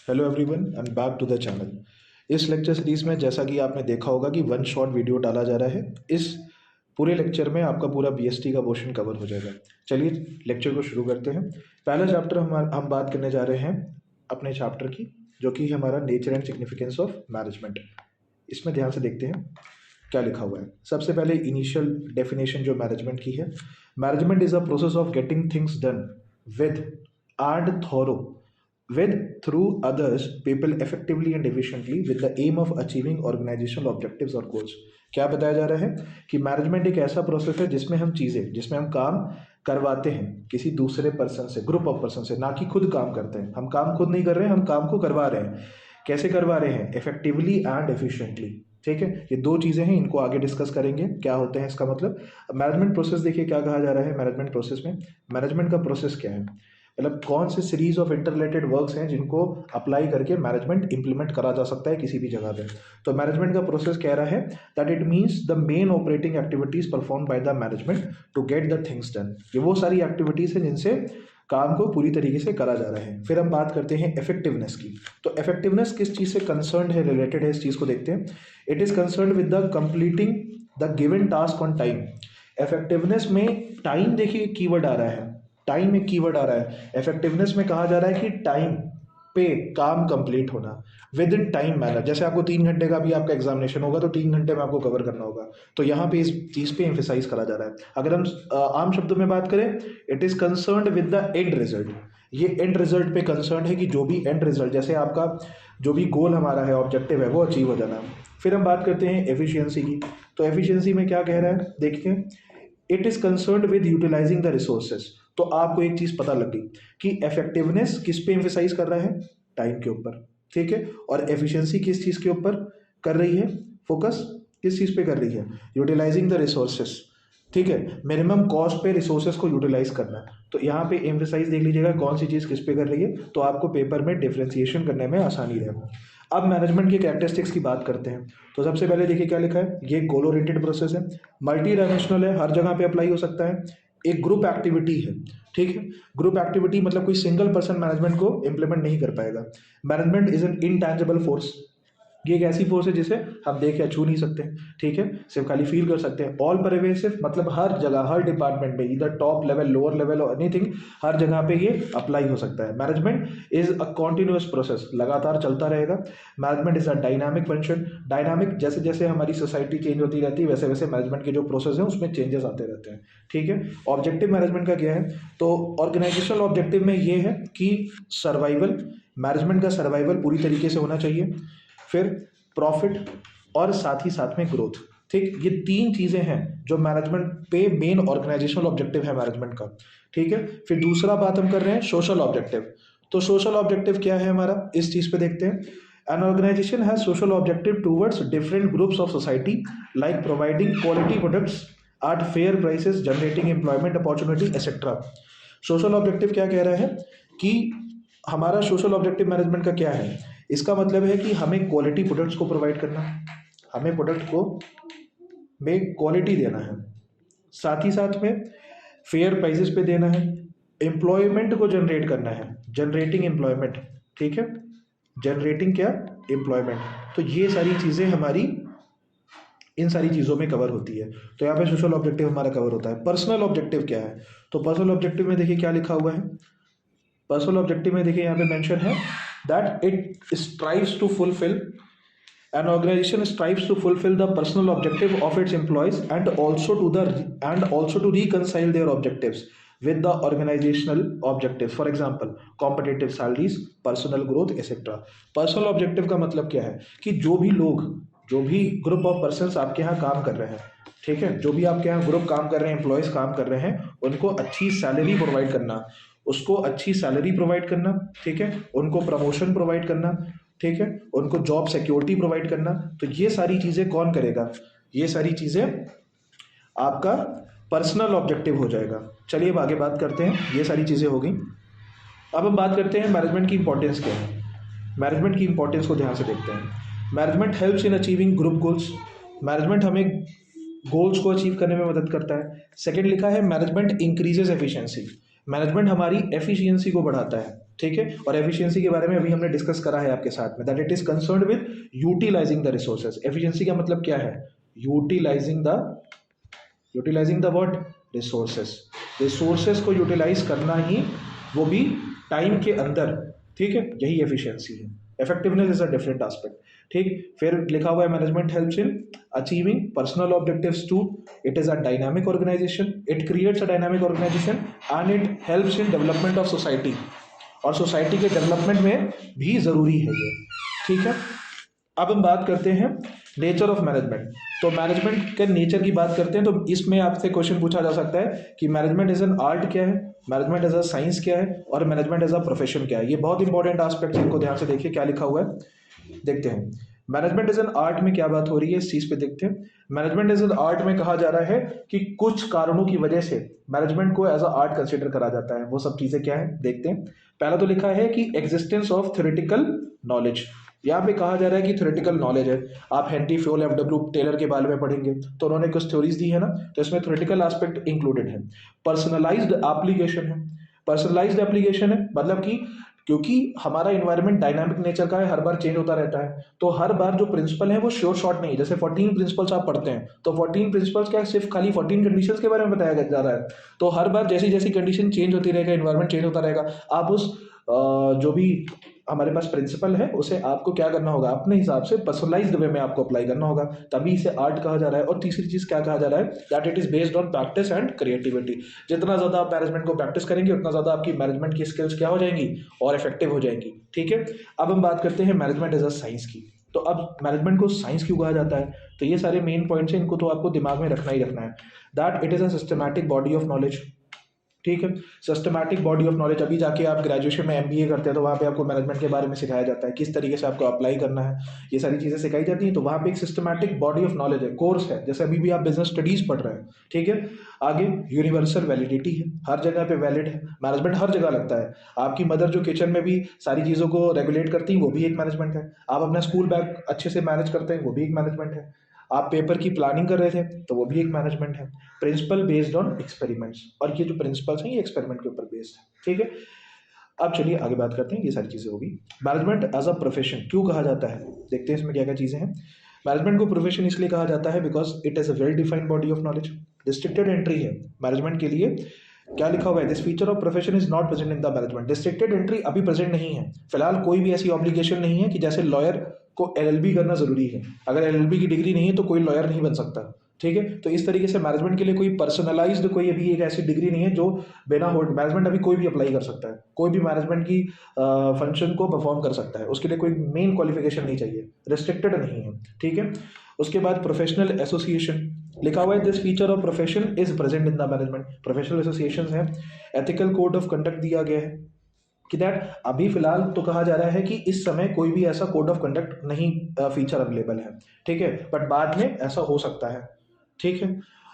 Hello everyone and back to the channel. इस lecture series में जैसा कि आपने देखा होगा कि वन शॉट वीडियो डाला जा रहा है। इस पूरे लेक्चर में आपका पूरा बीएसटी का पोर्शन कवर हो जाएगा। चलिए लेक्चर को शुरू करते हैं। पहला चैप्टर हम बात करने जा रहे हैं अपने चैप्टर की, जो कि हमारा nature and significance of management. इसमें ध्यान से देखते हैं क्या लिखा हुआ है। सबसे पहले इनिशियल डेफिनेशन जो मैनेजमेंट की है, management is a process of getting things done with and thorough with through others people effectively and efficiently with the aim of achieving organizational objectives or goals। क्या बताया जा रहा है कि मैनेजमेंट एक ऐसा प्रोसेस है जिसमें हम काम करवाते हैं किसी दूसरे पर्सन से, ग्रुप ऑफ पर्सन से, ना कि खुद काम करते हैं। हम काम खुद नहीं कर रहे हैं, हम काम को करवा रहे हैं। कैसे करवा रहे हैं? Effectively and efficiently. ठीक है, ये दो चीजें हैं, इनको आगे डिस्कस करेंगे क्या होते हैं इसका मतलब। मैनेजमेंट प्रोसेस देखिए क्या कहा जा रहा है मैनेजमेंट प्रोसेस में। मैनेजमेंट का प्रोसेस क्या है, मतलब कौन से सीरीज ऑफ इंटररिलेटेड वर्क्स हैं जिनको अप्लाई करके मैनेजमेंट इंप्लीमेंट करा जा सकता है किसी भी जगह पे। तो मैनेजमेंट का प्रोसेस कह रहा है that it means the main operating activities perform by the management to get the things done. ये वो सारी एक्टिविटीज हैं जिनसे काम को पूरी तरीके से करा जा रहा है। फिर हम बात करते हैं इफेक्टिवनेस की। तो इफेक्टिवनेस किस चीज से कंसर्न है, रिलेटेड है, इस चीज को देखते हैं। It is concern with the completing the given task on time. Effectiveness में टाइम देखिए कीवर्ड आ रहा है, टाइम एक कीवर्ड आ रहा है। इफेक्टिवनेस में कहा जा रहा है कि टाइम पे काम कंप्लीट होना विद इन टाइम मैनर। जैसे आपको 3 घंटे का भी आपका एग्जामिनेशन होगा तो 3 घंटे में आपको कवर करना होगा, तो यहाँ पे इस चीज पे एम्फेसाइज करा जा रहा है। अगर हम आम शब्दों में बात करें, it is concerned with the end result. ये एंड रिजल्ट पे कंसर्न है कि जो भी एंड रिजल्ट, जैसे आपका जो भी गोल हमारा है, ऑब्जेक्टिव है, वो अचीव हो जाना। फिर हम बात करते हैं एफिशिएंसी की। तो एफिशिएंसी में क्या कह रहा है देखिए, it is concerned with utilizing the resources. तो आपको एक चीज पता लग गई कि इफेक्टिवनेस किस पे एम्फेसाइज कर रहा है, टाइम के ऊपर। ठीक है, और एफिशिएंसी किस चीज के ऊपर कर रही है, फोकस किस चीज पे कर रही है, यूटिलाइजिंग द रिसोर्सेस। ठीक है, मिनिमम कॉस्ट पे रिसोर्सेस को यूटिलाइज करना। तो यहाँ पे एम्फेसाइज देख लीजिएगा कौन सी चीज किस पे कर रही है, तो आपको पेपर में डिफरेंशिएशन करने में आसानी रहेगा। अब मैनेजमेंट के कैरेक्टरिस्टिक्स की बात करते हैं। तो सबसे पहले देखिए क्या लिखा है, ये गोल ओरिएंटेड प्रोसेस है, मल्टी डायमेंशनल है, हर जगह पे अप्लाई हो सकता है, एक ग्रुप एक्टिविटी है। ठीक है, ग्रुप एक्टिविटी मतलब कोई सिंगल पर्सन मैनेजमेंट को इंप्लीमेंट नहीं कर पाएगा। Management is an intangible force. ये एक ऐसी फोर्स है जिसे हम देख या छू नहीं सकते। ठीक है, सिर्फ खाली फील कर सकते हैं। ऑल परवेसिव मतलब हर जगह, हर डिपार्टमेंट में, इधर टॉप लेवल, लोअर लेवल और एनीथिंग, हर जगह पे ये अप्लाई हो सकता है। Management is a continuous process, लगातार चलता रहेगा। Management is a dynamic function. Dynamic, जैसे जैसे हमारी सोसाइटी चेंज होती रहती है वैसे वैसे मैनेजमेंट के जो प्रोसेस है उसमें चेंजेस आते रहते हैं। ठीक है, ऑब्जेक्टिव मैनेजमेंट का क्या है, तो ऑर्गेनाइजेशनल ऑब्जेक्टिव में ये है कि सर्वाइवल, मैनेजमेंट का सर्वाइवल पूरी तरीके से होना चाहिए। फिर प्रॉफिट और साथ ही साथ में ग्रोथ। ठीक, ये 3 चीजें हैं जो मैनेजमेंट पे मेन ऑर्गेनाइजेशनल ऑब्जेक्टिव है मैनेजमेंट का। ठीक है, फिर दूसरा बात हम कर रहे हैं सोशल ऑब्जेक्टिव। तो सोशल ऑब्जेक्टिव क्या है हमारा, इस चीज पे देखते हैं। An organization has social objective towards different groups of society like providing quality products at fair prices, generating employment opportunity etcetera. Social objective क्या कह रहा है कि हमारा सोशल ऑब्जेक्टिव मैनेजमेंट का क्या है, इसका मतलब है कि हमें क्वालिटी प्रोडक्ट्स को प्रोवाइड करना, हमें प्रोडक्ट को में क्वालिटी देना है, साथ ही साथ में फेयर प्राइसेस पे देना है, एम्प्लॉयमेंट को जनरेट करना है, जनरेटिंग एम्प्लॉयमेंट। ठीक है, जनरेटिंग क्या, एम्प्लॉयमेंट। तो ये सारी चीजें हमारी इन सारी चीज़ों में कवर होती है। तो यहाँ पे सोशल ऑब्जेक्टिव हमारा कवर होता है। पर्सनल ऑब्जेक्टिव क्या है, तो पर्सनल ऑब्जेक्टिव में देखिए क्या लिखा हुआ है। पर्सनल ऑब्जेक्टिव में देखिए यहाँ पे मेंशन है that it strives to fulfil, an organization strives to fulfill the personal objective of its employees and also to reconcile their objectives with the organizational objectives, for example competitive salaries, personal growth etc। Personal objective का मतलब क्या है कि जो भी लोग, जो भी ग्रुप ऑफ पर्सन्स आपके यहाँ काम कर रहे हैं, ठीक है, जो भी आपके यहाँ ग्रुप काम कर रहे हैं, एम्प्लॉयज काम कर रहे हैं, उनको अच्छी सैलरी प्रोवाइड करना, उसको अच्छी सैलरी प्रोवाइड करना। ठीक है, उनको प्रमोशन प्रोवाइड करना। ठीक है, उनको जॉब सिक्योरिटी प्रोवाइड करना। तो ये सारी चीजें कौन करेगा, ये सारी चीजें आपका पर्सनल ऑब्जेक्टिव हो जाएगा। चलिए अब आगे बात करते हैं, ये सारी चीजें हो गई। अब हम बात करते हैं मैनेजमेंट की इंपॉर्टेंस क्या है। मैनेजमेंट की इंपॉर्टेंस को ध्यान से देखते हैं। Management helps in achieving group goals. Management हमें गोल्स को अचीव करने में मदद करता है। सेकंड लिखा है मैनेजमेंट इंक्रीजेस एफिशिएंसी। मैनेजमेंट हमारी एफिशिएंसी को बढ़ाता है। ठीक है। और एफिशिएंसी के बारे में अभी हमने डिस्कस करा है आपके साथ में, that it is concerned with utilizing the resources. Efficiency का मतलब क्या है? Utilizing the what? Resources. Resources को यूटिलाइज करना ही, वो भी टाइम के अंदर, ठीक है, यही एफिशिएंसी है। Effectiveness is a different aspect, ठीक। फिर लिखा हुआ है management helps in achieving personal objectives to, it is a dynamic organization, it creates a dynamic organization and it helps in development of society, और सोसाइटी के development में भी जरूरी है ये, ठीक है। अब हम बात करते हैं नेचर ऑफ मैनेजमेंट। तो मैनेजमेंट के नेचर की बात करते हैं, तो इसमें आपसे क्वेश्चन पूछा जा सकता है कि मैनेजमेंट एज एन आर्ट क्या है, मैनेजमेंट एज अ साइंस क्या है, और मैनेजमेंट एज अ प्रोफेशन क्या है। ये बहुत इंपॉर्टेंट एस्पेक्ट है, इनको ध्यान से देखिए क्या लिखा हुआ है, देखते हैं। मैनेजमेंट एज एन आर्ट में क्या बात हो रही है, इस चीज पे देखते हैं। मैनेजमेंट एज एन आर्ट में कहा जा रहा है कि कुछ कारणों की वजह से मैनेजमेंट को एज अ आर्ट कंसिडर करा जाता है। वो सब चीजें क्या है देखते हैं। पहला तो लिखा है कि एग्जिस्टेंस ऑफ थ्योरेटिकल नॉलेज। यहाँ पे कहा जा रहा है कि थ्योरेटिकल नॉलेज है। आप हेनरी फ्योल, एफ.डब्ल्यू. टेलर के बारे में पढ़ेंगे तो उन्होंने कुछ थ्योरीज दी है ना, तो इसमें थ्योरेटिकल एस्पेक्ट इंक्लूडेड है। पर्सनलाइज्ड एप्लीकेशन है। पर्सनलाइज्ड एप्लीकेशन है मतलब कि क्योंकि हमारा इन्वायरमेंट डायनामिक नेचर का है, हर बार चेंज होता रहता है, तो हर बार जो प्रिंसिपल है वो श्योर शॉर्ट नहीं है। जैसे 14 प्रिंसिपल्स आप पढ़ते हैं, तो 14 प्रिंसिपल्स क्या सिर्फ खाली 14 कंडीशंस के बारे में बताया जा रहा है, तो हर बार जैसी जैसी कंडीशन चेंज होती रहेगा, इन्वायरमेंट चेंज होता रहेगा, आप उस जो भी हमारे पास प्रिंसिपल है उसे आपको क्या करना होगा, अपने हिसाब से पर्सनलाइज्ड वे में आपको अप्लाई करना होगा, तभी इसे आर्ट कहा जा रहा है। और तीसरी चीज क्या कहा जा रहा है, that it is based on practice and creativity. जितना ज्यादा आप मैनेजमेंट को प्रैक्टिस करेंगे उतना ज्यादा आपकी मैनेजमेंट की स्किल्स क्या हो जाएंगी, और इफेक्टिव हो जाएंगी, ठीक है। अब हम बात करते हैं मैनेजमेंट एज अ साइंस की। तो अब मैनेजमेंट को साइंस क्यों कहा जाता है, तो ये सारे मेन पॉइंट्स हैं, इनको तो आपको दिमाग में रखना ही रखना है। That it is a systematic body of knowledge, ठीक है। Systematic body of knowledge. अभी जाके आप ग्रेजुएशन में एमबीए करते हैं तो वहाँ पे आपको मैनेजमेंट के बारे में सिखाया जाता है, किस तरीके से आपको अप्लाई करना है, ये सारी चीज़ें सिखाई जाती हैं। तो वहाँ पे एक सिस्टमैटिक बॉडी ऑफ नॉलेज है, कोर्स है, जैसे अभी भी आप बिजनेस स्टडीज पढ़ रहे हैं, ठीक है। आगे यूनिवर्सल वैलिडिटी है, हर जगह पे वैलिड है, मैनेजमेंट हर जगह लगता है। आपकी मदर जो किचन में भी सारी चीज़ों को रेगुलेट करती है वो भी एक मैनेजमेंट है। आप अपना स्कूल बैग अच्छे से मैनेज करते हैं वो भी एक मैनेजमेंट है। आप पेपर की प्लानिंग कर रहे थे तो वो भी एक मैनेजमेंट है। प्रिंसिपल बेस्ड ऑन एक्सपेरिमेंट्स, और ये जो प्रिंसिपल्स हैं ये एक्सपेरिमेंट के ऊपर बेस्ड है, ठीक है। अब चलिए आगे बात करते हैं, ये सारी चीजें होगी। मैनेजमेंट एज अ प्रोफेशन क्यों कहा जाता है, देखते हैं इसमें क्या क्या चीजें हैं। मैनेजमेंट को प्रोफेशन इसलिए कहा जाता है because it is a well defined body of knowledge. Restricted entry है मैनेजमेंट के लिए। क्या लिखा हुआ है, this feature of profession is not present in the management. Restricted entry अभी प्रेजेंट नहीं है फिलहाल, कोई भी ऐसी ऑब्लिगेशन नहीं है कि जैसे लॉयर को एलएलबी करना जरूरी है, अगर एलएलबी की डिग्री नहीं है तो कोई लॉयर नहीं बन सकता, ठीक है। तो इस तरीके से मैनेजमेंट के लिए कोई पर्सनलाइज्ड कोई अभी एक ऐसी डिग्री नहीं है जो बिना होल्ड, मैनेजमेंट अभी कोई भी अप्लाई कर सकता है, कोई भी मैनेजमेंट की फंक्शन को परफॉर्म कर सकता है, उसके लिए कोई मेन क्वालिफिकेशन नहीं चाहिए, रिस्ट्रिक्टेड नहीं है, ठीक है। उसके बाद प्रोफेशनल एसोसिएशन लिखा हुआ है, this feature of profession is present in the management. Professional associations है। एथिकल कोड ऑफ कंडक्ट दिया गया है कि दैट अभी फिलहाल तो कहा जा रहा है कि इस समय कोई भी ऐसा कोड ऑफ कंडक्ट नहीं फीचर अवेलेबल है, ठीक है, बट बाद में ऐसा हो सकता है, ठीक है।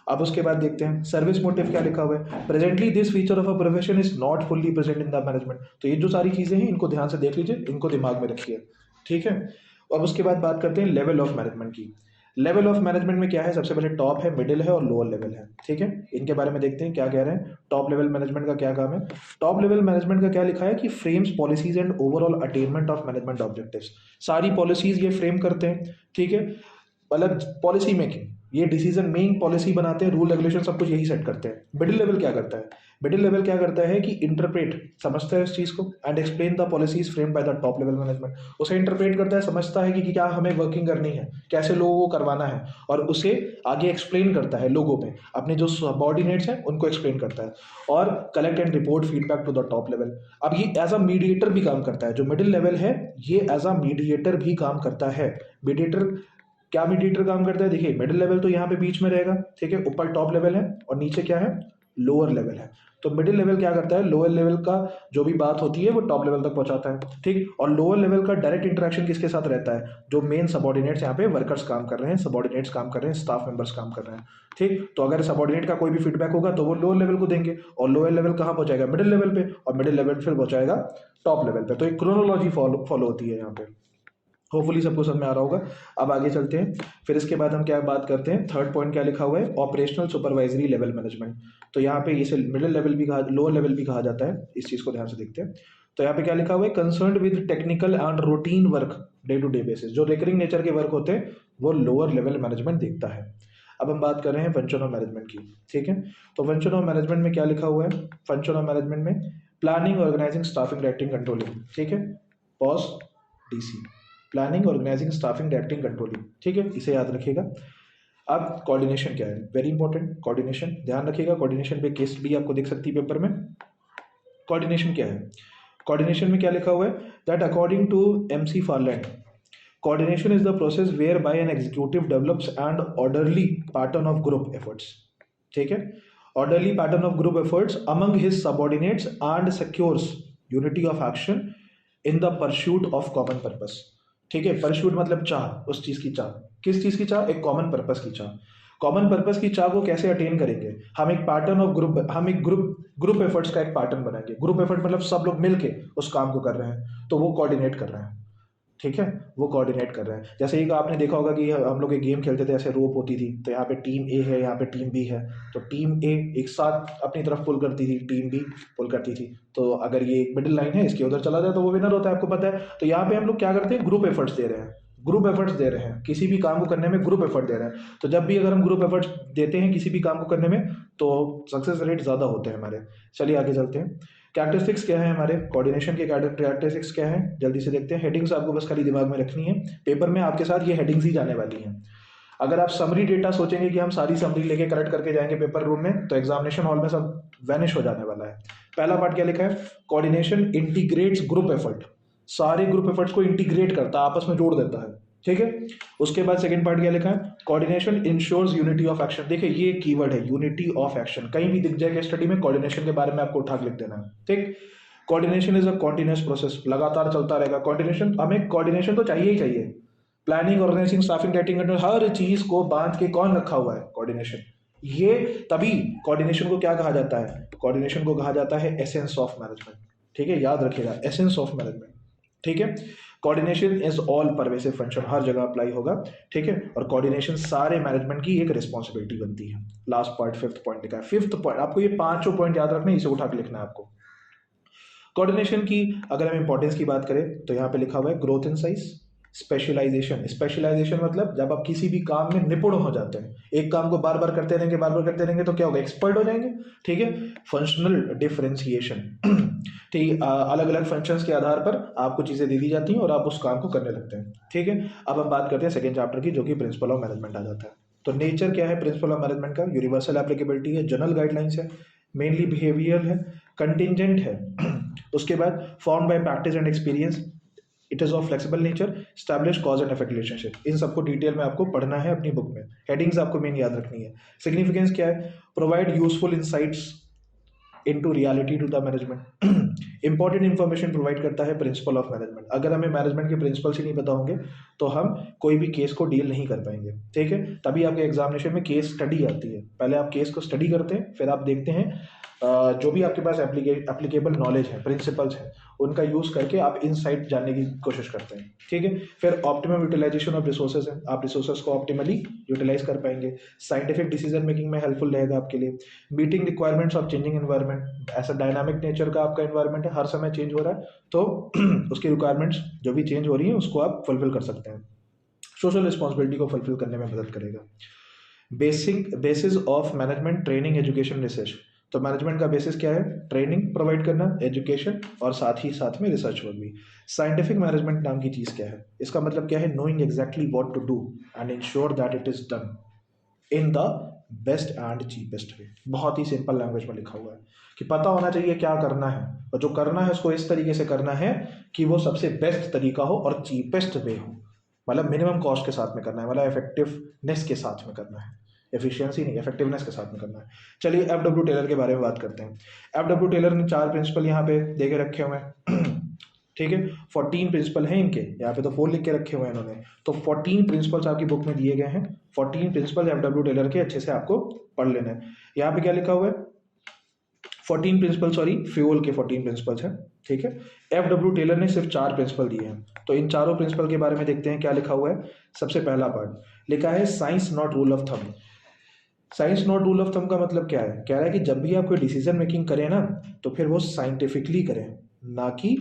अब उसके बाद देखते हैं सर्विस मोटिव क्या लिखा हुआ है, presently this feature of a profession is not fully present in the management. तो ये जो सारी चीजें हैं इनको ध्यान से देख लीजिए, इनको दिमाग में रखिए, ठीक है। अब उसके बाद बात करते हैं लेवल ऑफ मैनेजमेंट की। लेवल ऑफ मैनेजमेंट में क्या है, सबसे पहले टॉप है, मिडिल है और लोअर लेवल है, ठीक है। इनके बारे में देखते हैं क्या कह रहे हैं। टॉप लेवल मैनेजमेंट का क्या काम है, टॉप लेवल मैनेजमेंट का क्या लिखा है कि frames policies and overall attainment of management objectives. सारी पॉलिसीज ये फ्रेम करते हैं, ठीक है, मतलब पॉलिसी मेकिंग, ये डिसीजन मेकिंग, पॉलिसी बनाते हैं, रूल रेगुलेशन सब कुछ यही सेट करते हैं। मिडिल लेवल क्या करता है, मिडिल लेवल क्या करता है कि इंटरप्रेट, समझता है इस चीज को, and explain the policies framed by the top level management. उसे इंटरप्रेट करता है, समझता है कि क्या हमें वर्किंग करनी है, कैसे लोगों को करवाना है, और उसे आगे एक्सप्लेन करता है लोगों में, अपने जो सबऑर्डिनेट्स हैं उनको एक्सप्लेन करता है, और collect and report feedback to the top level. अब ये एज अ मीडिएटर भी काम करता है, जो मिडिल लेवल है ये एज अ मीडिएटर भी काम करता है। मीडिएटर क्या मीडिएटर काम करता है, देखिए मिडिल लेवल तो यहाँ पे बीच में रहेगा, ठीक है, ऊपर टॉप लेवल है और नीचे क्या है, लोअर लेवल है। तो मिडिल लेवल क्या करता है, लोअर लेवल का जो भी बात होती है वो टॉप लेवल तक पहुंचाता है, ठीक। और लोअर लेवल का डायरेक्ट इंटरेक्शन किसके साथ रहता है, जो मेन सबऑर्डिनेट्स यहाँ पे वर्कर्स काम कर रहे हैं, सबऑर्डिनेट्स काम कर रहे हैं, स्टाफ मेंबर्स काम कर रहे हैं, ठीक। तो अगर सबऑर्डिनेट का कोई भी फीडबैक होगा तो वो लोअर लेवल को देंगे, और लोअर लेवल कहाँ पहुंचाएगा, मिडिल लेवल पे, और मिडिल लेवल फिर पहुंचाएगा टॉप लेवल पे। तो एक क्रोनोलॉजी फॉलो होती है यहाँ पे। होपफुली सबको समझ में आ रहा होगा। अब आगे चलते हैं, फिर इसके बाद हम क्या बात करते हैं, थर्ड पॉइंट क्या लिखा हुआ है, ऑपरेशनल सुपरवाइजरी लेवल मैनेजमेंट। तो यहाँ पे इसे मिडिल लेवल भी कहा, लोअर लेवल भी कहा जाता है, इस चीज़ को ध्यान से देखते हैं। तो यहाँ पे क्या लिखा हुआ है, concerned with technical and routine work day to day basis. जो रिकरिंग नेचर के वर्क होते हैं वो लोअर लेवल मैनेजमेंट देखता है। अब हम बात कर रहे हैं फंक्शन ऑफ मैनेजमेंट की, ठीक है। तो फंक्शन ऑफ मैनेजमेंट में क्या लिखा हुआ है, फंक्शन ऑफ मैनेजमेंट में planning, organizing, staffing, directing, controlling, ठीक है। POSDC, planning, organizing, staffing, directing, controlling, ठीक है, इसे याद रखिएगा। अब कोऑर्डिनेशन क्या है, वेरी इंपॉर्टेंट, कोऑर्डिनेशन ध्यान रखिएगा। कोऑर्डिनेशन पे केस स्टडी आपको दिख सकती है पेपर में। कोऑर्डिनेशन क्या है, कोऑर्डिनेशन में क्या लिखा हुआ है, that according to MC Farland, coordination is the process whereby an executive develops an orderly pattern of group efforts, ठीक है, orderly pattern of group efforts among his subordinates and secures unity of action in the pursuit of common purpose, ठीक है। pursuit मतलब चाह, उस चीज की चाह, किस चीज की चाह, एक कॉमन पर्पस की चाह। कॉमन पर्पस की चाह को कैसे अटेन करेंगे, हम एक पैटर्न ऑफ ग्रुप, हम एक ग्रुप एफर्ट्स का एक पैटर्न बनाएंगे। ग्रुप एफर्ट मतलब सब लोग मिलके उस काम को कर रहे हैं, तो वो कोऑर्डिनेट कर रहे हैं, ठीक है, वो कोऑर्डिनेट कर रहे हैं। जैसे एक आपने देखा होगा कि हम लोग एक गेम खेलते थे, ऐसे रोप होती थी, तो यहाँ पे टीम ए है, यहाँ पे टीम बी है, तो टीम ए एक साथ अपनी तरफ पुल करती थी, टीम बी पुल करती थी। तो अगर ये एक मिडिल लाइन है, इसके उधर चला जाए तो वो विनर होता है, आपको पता है। तो यहाँ पे हम लोग क्या करते हैं, ग्रुप एफर्ट्स दे रहे हैं, ग्रुप एफर्ट्स दे रहे हैं, किसी भी काम को करने में ग्रुप एफर्ट दे रहे हैं। तो जब भी अगर हम ग्रुप एफर्ट्स देते हैं किसी भी काम को करने में, तो सक्सेस रेट ज़्यादा होते हैं हमारे। चलिए आगे चलते हैं। कैरेक्टरिस्टिक्स क्या है हमारे कोऑर्डिनेशन के, कैरेक्टरिस्टिक्स क्या है, जल्दी से देखते हैं। हेडिंग्स आपको बस खाली दिमाग में रखनी है, पेपर में आपके साथ ये हेडिंग्स ही जाने वाली हैं। अगर आप समरी डेटा सोचेंगे कि हम सारी समरी लेके करेक्ट करके जाएंगे पेपर रूम में, तो एग्जामिनेशन हॉल में सब वैनिश हो जाने वाला है। पहला पार्ट क्या लिखा है, कोऑर्डिनेशन इंटीग्रेट्स ग्रुप एफर्ट, सारे ग्रुप एफर्ट्स को इंटीग्रेट करता है, आपस में जोड़ देता है, ठीक है। उसके बाद सेकंड पार्ट क्या लिखा है, coordination ensures unity of action. देखिए ये कीवर्ड है, यूनिटी ऑफ एक्शन, कहीं भी दिख जाएगा स्टडी में कोऑर्डिनेशन के बारे में आपको उठा के लिख देना है, ठीक। Coordination is a continuous process, लगातार चलता रहेगा कोऑर्डिनेशन, हमें कोऑर्डिनेशन तो चाहिए ही चाहिए। प्लानिंग, ऑर्गेनाइजिंग, स्टाफिंग, डायरेक्टिंग, हर चीज को बांध के कौन रखा हुआ है, कोऑर्डिनेशन। ये तभी कोऑर्डिनेशन को क्या कहा जाता है, कोऑर्डिनेशन को कहा जाता है एसेंस ऑफ मैनेजमेंट, ठीक है, याद रखिएगा, एसेंस ऑफ मैनेजमेंट, ठीक है। Coordination is all pervasive function, हर जगह अप्लाई होगा, ठीक है। और कोऑर्डिनेशन सारे मैनेजमेंट की एक रिस्पॉन्सिबिलिटी बनती है। लास्ट पार्ट, फिफ्थ पॉइंट लिखा है। फिफ्थ पॉइंट आपको ये पांचों पॉइंट याद रखने, इसे उठा के लिखना है आपको। कोऑर्डिनेशन की अगर हम इंपॉर्टेंस की बात करें तो यहाँ पे लिखा हुआ है growth in size, specialization. Specialization मतलब जब आप किसी भी काम में निपुण हो जाते हैं, एक काम को बार बार करते रहेंगे, बार बार करते रहेंगे, तो क्या होगा, एक्सपर्ट हो जाएंगे, ठीक है। फंक्शनल डिफरेंशिएशन, ठीक, अलग अलग फंक्शंस के आधार पर आपको चीजें दे दी जाती हैं और आप उस काम को करने लगते हैं, ठीक है। अब हम बात करते हैं सेकंड चैप्टर की, जो कि प्रिंसिपल ऑफ मैनेजमेंट आ जाता है। तो नेचर क्या है प्रिंसिपल ऑफ मैनेजमेंट का, यूनिवर्सल एप्लीकेबिलिटी है, जनरल गाइडलाइंस है, मेनली बिहेवियर है, कंटिजेंट है, उसके बाद form by practice and experience, it is of flexible nature, establish cause and effect relationship. इन सबको डिटेल में आपको पढ़ना है अपनी बुक में, हेडिंग्स आपको मेन याद रखनी है। सिग्निफिकेंस क्या है, provide useful insights into reality to the management, important information provide करता है प्रिंसिपल ऑफ मैनेजमेंट। अगर हमें मैनेजमेंट के प्रिंसिपल्स ही नहीं पता होंगे तो हम कोई भी केस को डील नहीं कर पाएंगे, ठीक है। तभी आपके एग्जामिनेशन में केस स्टडी आती है, पहले आप केस को स्टडी करते हैं, फिर आप देखते हैं जो भी आपके पास एप्लीकेबल नॉलेज है, प्रिंसिपल्स हैं, उनका यूज करके आप इनसाइट जानने की कोशिश करते हैं, ठीक है। फिर ऑप्टिमम यूटिलाइजेशन ऑफ रिसोर्सेज है, आप रिसोर्सेज को ऑप्टिमली यूटिलाइज कर पाएंगे। साइंटिफिक डिसीजन मेकिंग में हेल्पफुल रहेगा आपके लिए। Meeting requirements of changing environment, ऐसा डायनामिक नेचर का आपका एनवायरनमेंट है, हर समय चेंज हो रहा है, तो उसकी रिक्वायरमेंट्स जो भी चेंज हो रही है उसको आप फुलफिल कर सकते हैं। सोशल रिस्पॉन्सिबिलिटी को फुलफिल करने में मदद करेगा। Basis of management, training, education, research. तो मैनेजमेंट का बेसिस क्या है, ट्रेनिंग प्रोवाइड करना, एजुकेशन, और साथ में रिसर्च वर्क भी। साइंटिफिक मैनेजमेंट नाम की चीज क्या है, इसका मतलब क्या है, knowing exactly what to do and ensure that it is done in the best and cheapest way. बहुत ही सिंपल लैंग्वेज में लिखा हुआ है कि पता होना चाहिए क्या करना है, और जो करना है उसको इस तरीके से करना है कि वो सबसे बेस्ट तरीका हो और चीपेस्ट वे हो, मतलब मिनिमम कॉस्ट के साथ में करना है, मतलब इफेक्टिवनेस के साथ में करना है, एफिशिएंसी नहीं, इफेक्टिवनेस के साथ में करना है। चलिए एफडब्ल्यू टेलर के बारे में बात करते हैं। एफडब्ल्यू टेलर ने 4 प्रिंसिपल यहाँ पे दे के रखे हुए हैं, ठीक है। 14 प्रिंसिपल हैं इनके, यहाँ पे तो 4 लिख के रखे हुए हैं इन्होंने, तो 14 प्रिंसिपल्स आपकी बुक में दिए गए हैं। 14 प्रिंसिपल एफडब्ल्यू टेलर के अच्छे से आपको पढ़ लेना है। यहाँ पे क्या लिखा हुआ है, 14 प्रिंसिपल, सॉरी फ्यूल के 14 प्रिंसिपल्स हैं, ठीक है। एफडब्ल्यू टेलर ने सिर्फ 4 प्रिंसिपल दिए हैं, तो इन चारों प्रिंसिपल के बारे में देखते हैं क्या लिखा हुआ है। सबसे पहला पार्ट लिखा है science not rule of thumb. Science not rule of thumb का मतलब क्या है, कह रहा है कि जब भी आप कोई डिसीजन मेकिंग करें ना, तो फिर वो साइंटिफिकली करें, ना कि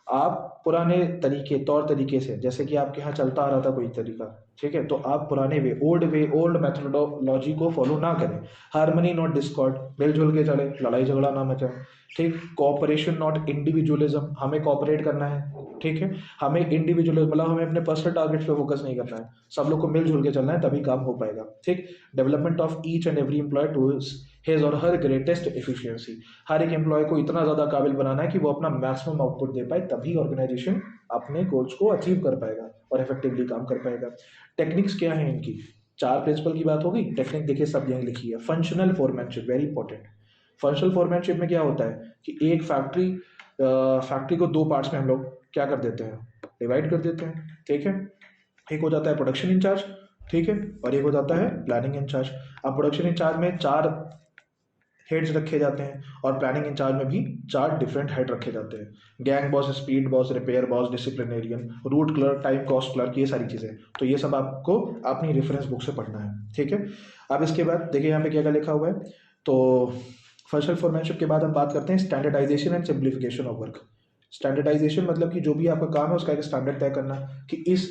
आप पुराने तरीके तौर तरीके से, जैसे कि आपके यहाँ चलता आ रहा था कोई तरीका, ठीक है, तो आप पुराने वे ओल्ड मेथोडोलॉजी को फॉलो ना करें। हार्मनी नॉट डिस्कॉर्ड, मिलजुल के चले, लड़ाई झगड़ा ना मचे, ठीक। कोऑपरेशन नॉट इंडिविजुअलिज्म, हमें कोऑपरेट करना है, ठीक है। हमें इंडिविजुअलिज्म मतलब हमें अपने पर्सनल टारगेट्स पे फोकस नहीं करना है, सब लोग को मिलजुल के चलना है, तभी काम हो पाएगा, ठीक। Development of each and every employee to his और हर ग्रेटेस्ट एफिशिएंसी, हर एक एम्प्लॉय को इतना ज़्यादा काबिल बनाना है कि वो अपना मैक्सिमम आउटपुट दे पाए, तभी ऑर्गेनाइजेशन अपने गोल्स को अचीव कर पाएगा और इफेक्टिवली काम कर पाएगा। टेक्निक्स क्या है इनकी, 4 प्रिंसिपल की बात होगी। टेक्निक देखिए सब यहीं लिखी है। Functional foremanship, very important. Functional foremanship में क्या होता है कि एक फैक्ट्री को 2 पार्ट्स में हम लोग क्या कर देते हैं, डिवाइड कर देते हैं, ठीक है। एक हो जाता है प्रोडक्शन इंचार्ज, ठीक है, और एक हो जाता है प्लानिंग इंचार्ज। अब प्रोडक्शन इंचार्ज में 4 हेड्स रखे जाते हैं और प्लानिंग इंचार्ज में भी 4 डिफरेंट हेड रखे जाते हैं। Gang boss, speed boss, repair boss, disciplinarian, root clerk, time cost clerk, ये सारी चीज़ें। तो ये सब आपको अपनी रेफरेंस बुक से पढ़ना है, ठीक है। अब इसके बाद देखिए यहाँ पे क्या क्या लिखा हुआ है। तो फंक्शनल फोरमैनशिप के बाद हम बात करते हैं standardization and simplification of work. Standardization मतलब कि जो भी आपका काम है उसका एक स्टैंडर्ड तय करना, कि इस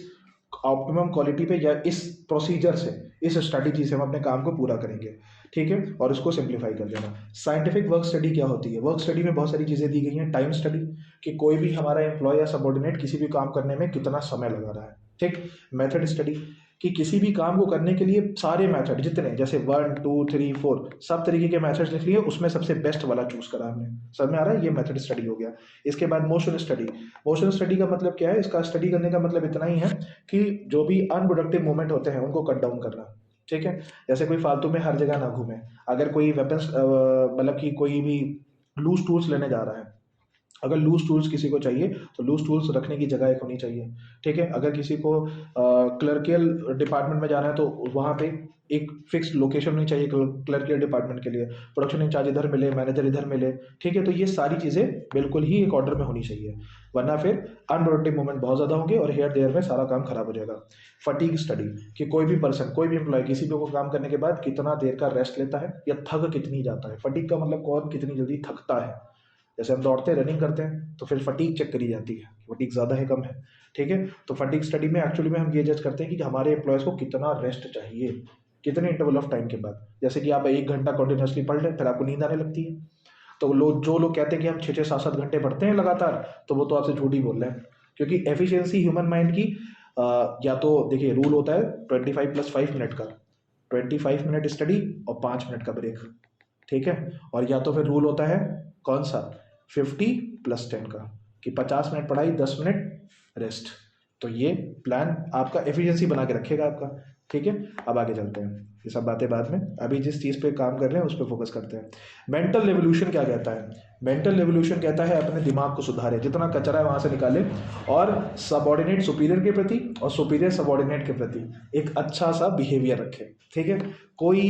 ऑप्टिमम क्वालिटी पे या इस प्रोसीजर से, इस स्ट्रैटेजी से हम अपने काम को पूरा करेंगे, ठीक है, और उसको सिंप्लीफाई कर देना। साइंटिफिक वर्क स्टडी क्या होती है, वर्क स्टडी में बहुत सारी चीज़ें दी गई हैं। टाइम स्टडी, कि कोई भी हमारा एम्प्लॉय या सबॉर्डिनेट किसी भी काम करने में कितना समय लगा रहा है, ठीक। मेथड स्टडी, कि किसी भी काम को करने के लिए सारे मेथड जितने, जैसे 1 2 3 4 सब तरीके के मेथड्स लिख लिए, उसमें सबसे बेस्ट वाला चूज करा हमने, समझ में आ रहा है, ये मेथड स्टडी हो गया। इसके बाद मोशन स्टडी। मोशन स्टडी का मतलब क्या है, इसका स्टडी करने का मतलब इतना ही है कि जो भी अनप्रोडक्टिव मूवमेंट होते हैं उनको कट डाउन करना, ठीक है। जैसे कोई फालतू में हर जगह ना घूमे, अगर कोई वेपन्स मतलब कि कोई भी लूज टूल्स लेने जा रहा है, अगर लूज टूल्स किसी को चाहिए तो लूज टूल्स रखने की जगह एक होनी चाहिए, ठीक है। अगर किसी को क्लर्कियल डिपार्टमेंट में जाना है तो वहाँ पे एक फिक्स लोकेशन होनी चाहिए क्लर्कियल डिपार्टमेंट के लिए, प्रोडक्शन इंचार्ज इधर मिले, मैनेजर इधर मिले, ठीक है। तो ये सारी चीज़ें बिल्कुल ही एक ऑर्डर में होनी चाहिए, वरना फिर अनप्रोडक्टिव मूवमेंट बहुत ज़्यादा होंगे और हेयर देयर में सारा काम खराब हो जाएगा। फटीग स्टडी, कि कोई भी पर्सन, कोई भी एम्प्लॉय किसी भी को काम करने के बाद कितना देर का रेस्ट लेता है या थक कितनी जाता है। फटीग का मतलब कौन कितनी जल्दी थकता है, जैसे हम दौड़ते हैं, रनिंग करते हैं, तो फिर फटीग चेक करी जाती है, फटीग ज़्यादा है कम है, ठीक है। तो फटीग स्टडी में एक्चुअली में हम ये जज करते हैं कि हमारे एम्प्लॉयज़ को कितना रेस्ट चाहिए, कितने इंटरवल ऑफ टाइम के बाद। जैसे कि आप 1 घंटा कंटिन्यूसली पढ़ लें, फिर आपको नींद आने लगती है। तो जो लोग कहते हैं कि हम 6 7 घंटे पढ़ते हैं लगातार, तो वो तो आपसे झूठ ही बोल रहे हैं, क्योंकि एफिशिएंसी ह्यूमन माइंड की या तो देखिए रूल होता है 25 + 5 मिनट का, 25 मिनट स्टडी और 5 मिनट का ब्रेक, ठीक है। और या तो फिर रूल होता है कौन सा, 50 + 10 का, कि 50 मिनट पढ़ाई, 10 मिनट रेस्ट। तो ये प्लान आपका एफिशिएंसी बना के रखेगा आपका, ठीक है। अब आगे चलते हैं, ये सब बातें बाद में, अभी जिस चीज़ पे काम कर रहे हैं उस पर फोकस करते हैं। मेंटल रेवोल्यूशन क्या कहता है, मेंटल रेवोल्यूशन कहता है अपने दिमाग को सुधारे, जितना कचरा है वहाँ से निकाले, और सबॉर्डिनेट सुपीरियर के प्रति और सुपीरियर सबॉर्डिनेट के प्रति एक अच्छा सा बिहेवियर रखे, ठीक है। कोई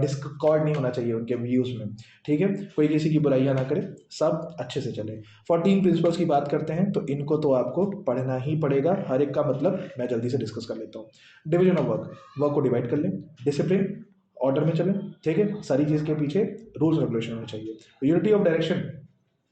डिस्कॉर्ड नहीं होना चाहिए उनके व्यूज़ में, ठीक है। कोई किसी की बुराइयां ना करे, सब अच्छे से चले। 14 प्रिंसिपल्स की बात करते हैं तो इनको तो आपको पढ़ना ही पड़ेगा, हर एक का मतलब मैं जल्दी से डिस्कस कर लेता हूँ। डिवीजन ऑफ वर्क, वर्क को डिवाइड कर लें, डिसिप्लिन, ऑर्डर में चलें, ठीक है। सारी चीज़ के पीछे रूल्स रेगुलेशन होने चाहिए। यूनिटी ऑफ डायरेक्शन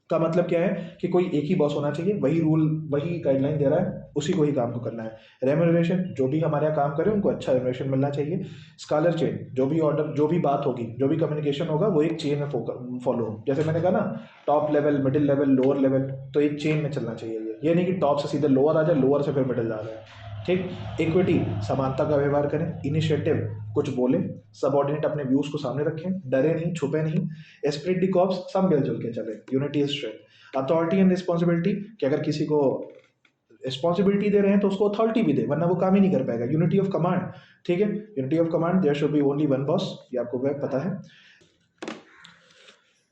का मतलब क्या है कि कोई एक ही बॉस होना चाहिए, वही रूल वही गाइडलाइन दे रहा है, उसी को ही काम को करना है। रेम्यूनरेशन, जो भी हमारे यहाँ काम करे उनको अच्छा रेम्यूनरेशन मिलना चाहिए। स्कॉलर चेन, जो भी ऑर्डर, जो भी बात होगी, जो भी कम्युनिकेशन होगा वो एक चेन में फॉलो हो, जैसे मैंने कहा ना, top level, middle level, lower level, तो एक चेन में चलना चाहिए। ये नहीं कि टॉप से सीधे लोअर आ जाए, लोअर से फिर मिडिल जा रहा है, ठीक। इक्विटी, समानता का व्यवहार करें। इनिशिएटिव, कुछ बोले, सबऑर्डिनेट अपने व्यूज को सामने रखें, डरे नहीं, छुपे नहीं। एस्पिरिट दी कॉर्प्स, सब मिलजुल के चले, unity is strength. Authority and responsibility, कि अगर किसी को रिस्पॉन्सिबिलिटी दे रहे हैं तो उसको अथॉरिटी भी दे, वरना वो काम ही नहीं कर पाएगा। यूनिटी ऑफ कमांड, ठीक है, unity of command, there should be only one boss, ये आपको पता है।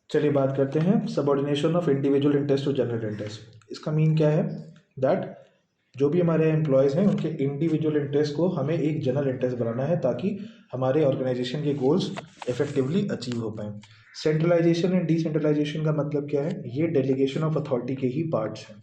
चलिए बात करते हैं subordination of individual interest to general interest. इसका मीन क्या है, दैट जो भी हमारे एम्प्लॉयज़ हैं उनके इंडिविजुअल इंटरेस्ट को हमें एक जनरल इंटरेस्ट बनाना है, ताकि हमारे ऑर्गेनाइजेशन के गोल्स इफेक्टिवली अचीव हो पाएँ। सेंट्रलाइजेशन एंड डिसेंट्रलाइजेशन का मतलब क्या है, ये डेलीगेशन ऑफ अथॉरिटी के ही पार्ट्स हैं।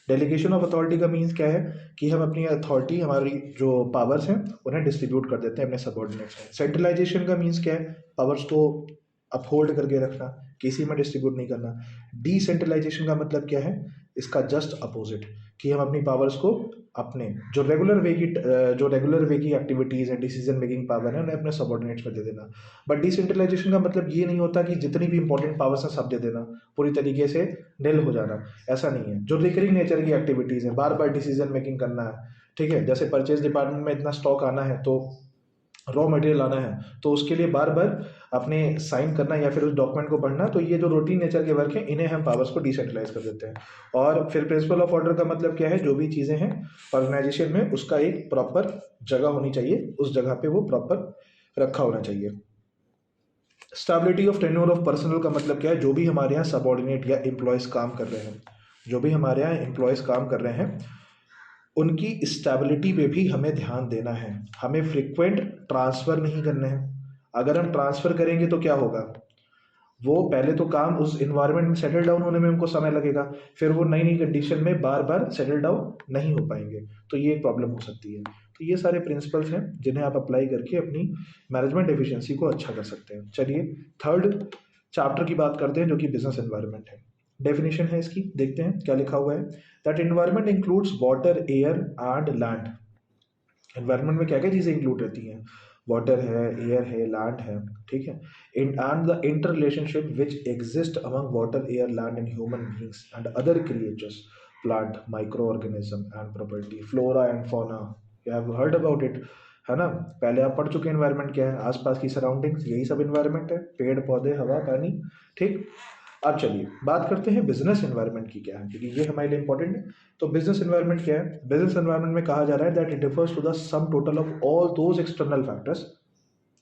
डेलीगेशन ऑफ अथॉरिटी का मीन्स क्या है कि हम अपनी अथॉरिटी, हमारी जो पावर्स हैं उन्हें डिस्ट्रीब्यूट कर देते हैं अपने सबऑर्डिनेट्स में। सेंट्रलाइजेशन का मीन्स क्या है, पावर्स को अपहोल्ड करके रखना, किसी में डिस्ट्रीब्यूट नहीं करना। डिसेंट्रलाइजेशन का मतलब क्या है, इसका जस्ट अपोजिट, कि हम अपनी पावर्स को अपने जो रेगुलर वे की एक्टिविटीज़ है, डिसीजन मेकिंग पावर है, उन्हें अपने सबॉर्डिनेट्स में दे देना। बट डिसेंट्रलाइजेशन का मतलब ये नहीं होता कि जितनी भी इंपॉर्टेंट पावर्स हैं सब दे देना, पूरी तरीके से निल हो जाना, ऐसा नहीं है। जो रिकरिंग नेचर की एक्टिविटीज़ हैं, बार बार डिसीजन मेकिंग करना है, ठीक है, जैसे परचेज डिपार्टमेंट में इतना स्टॉक आना है तो रॉ मटेरियल आना है, तो उसके लिए बार बार अपने साइन करना या फिर उस डॉक्यूमेंट को पढ़ना, तो ये जो रूटीन नेचर के वर्क हैं इन्हें हम पावर्स को डिसेंट्रलाइज कर देते हैं। और फिर प्रिंसिपल ऑफ ऑर्डर का मतलब क्या है, जो भी चीज़ें हैं ऑर्गेनाइजेशन में उसका एक प्रॉपर जगह होनी चाहिए, उस जगह पे वो प्रॉपर रखा होना चाहिए। Stability of tenure of personal का मतलब क्या है, जो भी हमारे यहाँ सबॉर्डिनेट या एम्प्लॉयज़ काम कर रहे हैं, जो भी हमारे यहाँ एम्प्लॉयज़ काम कर रहे हैं उनकी स्टेबिलिटी पे भी हमें ध्यान देना है। हमें फ्रिक्वेंट ट्रांसफ़र नहीं करने हैं। अगर हम ट्रांसफ़र करेंगे तो क्या होगा, वो पहले तो काम उस इन्वायरमेंट में सेटल डाउन होने में उनको समय लगेगा, फिर वो नई नई कंडीशन में बार बार सेटल डाउन नहीं हो पाएंगे, तो ये एक प्रॉब्लम हो सकती है। तो ये सारे प्रिंसिपल्स हैं जिन्हें आप अप्लाई करके अपनी मैनेजमेंट एफिशिएंसी को अच्छा कर सकते हैं। चलिए थर्ड चैप्टर की बात करते हैं, जो कि बिजनेस एनवायरनमेंट है। डेफिनेशन है इसकी, देखते हैं क्या लिखा हुआ है। That environment includes water, air and land. Environment में क्या क्या चीज़ें इंक्लूड रहती हैं, वाटर है, एयर है, लैंड है, ठीक है, and the inter relationship which exist among water, air, land and human beings and other creatures, plant, micro organism and property, flora and fauna. You have heard about it, है ना, पहले आप पढ़ चुके हैं एनवायरनमेंट क्या है, आसपास की सराउंडिंग्स, यही सब एनवायरनमेंट है, पेड़ पौधे, हवा, पानी, ठीक। अब चलिए बात करते हैं बिजनेस एनवायरनमेंट की क्या है, क्योंकि ये हमारे लिए इंपॉर्टेंट है। तो बिजनेस एनवायरनमेंट क्या है, बिजनेस एनवायरनमेंट में कहा जा रहा है that it refers to the sum total of all those external factors.